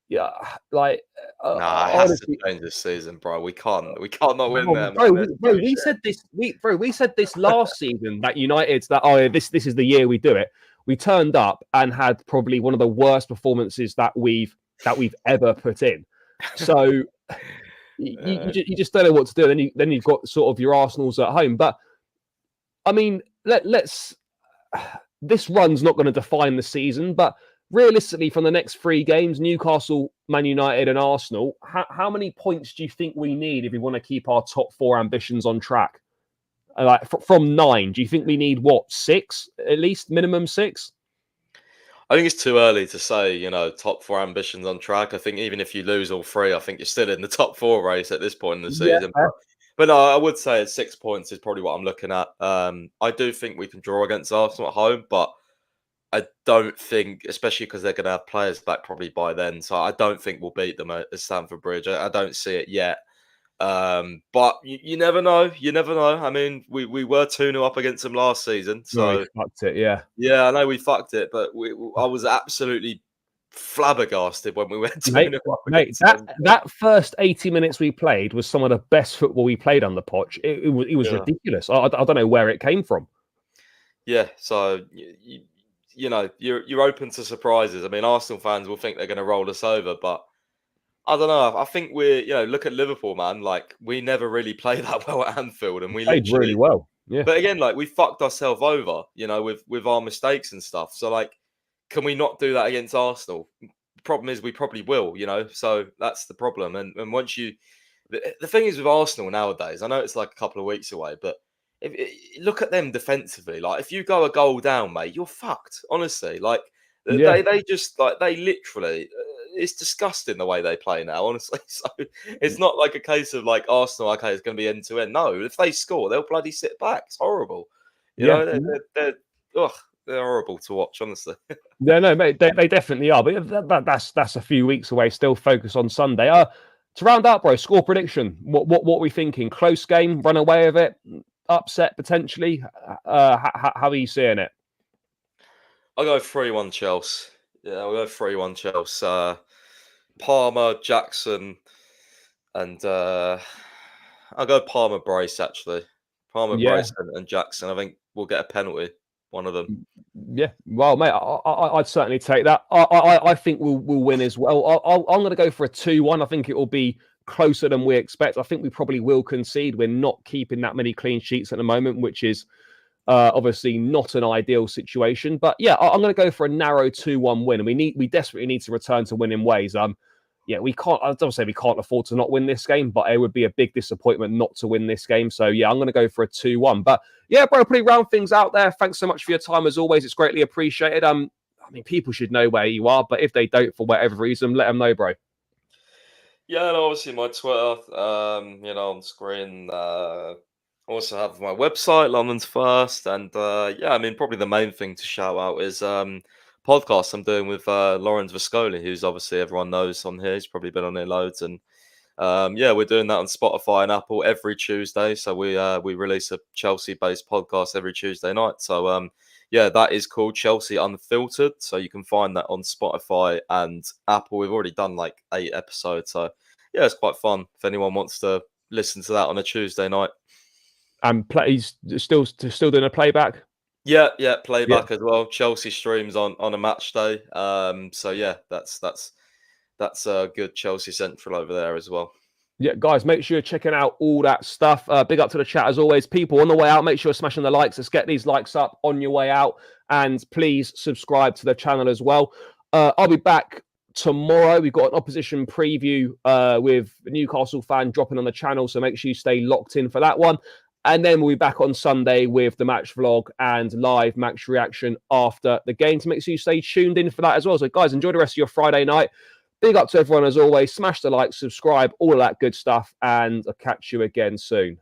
S1: Yeah, like
S2: Nah, it has to
S1: honestly,
S2: change this season, bro. We can't. We can't not win
S1: bro,
S2: there,
S1: bro,
S2: man.
S1: we,
S2: It's
S1: bro,
S2: so
S1: we
S2: shit.
S1: said this. We said this last season that United's that oh this is the year we do it. We turned up and had probably one of the worst performances that we've ever put in. So you just don't know what to do. Then you've got sort of your Arsenals at home. But I mean, let's. This run's not going to define the season, but realistically, from the next 3 games, Newcastle, Man United, and Arsenal, how many points do you think we need if we want to keep our top 4 ambitions on track? Like from 9, do you think we need what 6 at least, minimum 6?
S2: I think it's too early to say, top 4 ambitions on track. I think even if you lose all 3, I think you're still in the top 4 race at this point in the
S1: Yeah,
S2: season. But no, I would say 6 points is probably what I'm looking at. I do think we can draw against Arsenal at home, but I don't think, especially because they're going to have players back probably by then. So I don't think we'll beat them at Stamford Bridge. I don't see it yet. But you never know. You never know. I mean, we were 2-0 up against them last season.
S1: no,
S2: So
S1: fucked it. Yeah,
S2: yeah, I know we fucked it, but I was absolutely flabbergasted when we went 2-0 up
S1: mate.
S2: against them.
S1: That first 80 minutes we played was some of the best football we played on the Poch. It was
S2: Yeah.
S1: ridiculous. I don't know where it came from.
S2: Yeah, so you're open to surprises. I mean, Arsenal fans will think they're going to roll us over, but I don't know. I think look at Liverpool, man. Like we never really play that well at Anfield, and we
S1: Played really
S2: literally.
S1: well. Yeah.
S2: But again, like we fucked ourselves over, with our mistakes and stuff. So like, can we not do that against Arsenal? The problem is we probably will, So that's the problem. And once the thing is with Arsenal nowadays, I know it's like a couple of weeks away, but look at them defensively. Like if you go a goal down, mate, you're fucked. Honestly, like
S1: Yeah.
S2: they just like they literally. It's disgusting the way they play now, honestly. So it's not like a case of like Arsenal. Okay, it's going to be end to end. No, if they score, they'll bloody sit back. It's horrible.
S1: Yeah.
S2: They're horrible to watch, honestly.
S1: Yeah, no, mate, they definitely are. But that's a few weeks away. Still focus on Sunday. To round out, bro, score prediction. What are we thinking? Close game, run away with it, upset potentially. How are you seeing it?
S2: I'll go 3-1 Chelsea. Yeah, I'll go 3-1 Chelsea. Palmer, Jackson, and I'll go Palmer Brace actually. Palmer
S1: Yeah,
S2: Brace and Jackson. I think we'll get a penalty. One of them.
S1: yeah. Well, mate, I'd certainly take that. I think we'll win as well. I'm going to go for a 2-1. I think it will be closer than we expect. I think we probably will concede. We're not keeping that many clean sheets at the moment, which is obviously not an ideal situation. But yeah, I'm going to go for a narrow 2-1 win, and we desperately need to return to winning ways. Yeah, we can't. I don't say we can't afford to not win this game, but it would be a big disappointment not to win this game. So yeah, I'm going to go for a 2-1. But yeah, bro, pretty round things out there. Thanks so much for your time as always. It's greatly appreciated. I mean, people should know where you are, but if they don't for whatever reason, let them know, bro.
S2: Yeah, and obviously my Twitter, on screen. Also have my website, London's First, and yeah, I mean, probably the main thing to shout out is podcast I'm doing with Lawrence Viscoli, who's obviously everyone knows on here. He's probably been on here loads, and Yeah, we're doing that on Spotify and Apple every Tuesday. So we release a Chelsea-based podcast every Tuesday night. So yeah, that is called Chelsea Unfiltered. So you can find that on Spotify and Apple. We've already done like 8 episodes. So yeah, it's quite fun if anyone wants to listen to that on a Tuesday night.
S1: And he's still doing a playback.
S2: Yeah, playback as well. Chelsea streams on a match day. So yeah, that's good Chelsea Central over there as well.
S1: Yeah, guys, make sure you're checking out all that stuff. Big up to the chat as always. People on the way out, make sure you're smashing the likes. Let's get these likes up on your way out. And please subscribe to the channel as well. I'll be back tomorrow. We've got an opposition preview with a Newcastle fan dropping on the channel. So make sure you stay locked in for that one. And then we'll be back on Sunday with the match vlog and live match reaction after the game. So make sure you stay tuned in for that as well. So guys, enjoy the rest of your Friday night. Big up to everyone as always. Smash the like, subscribe, all of that good stuff. And I'll catch you again soon.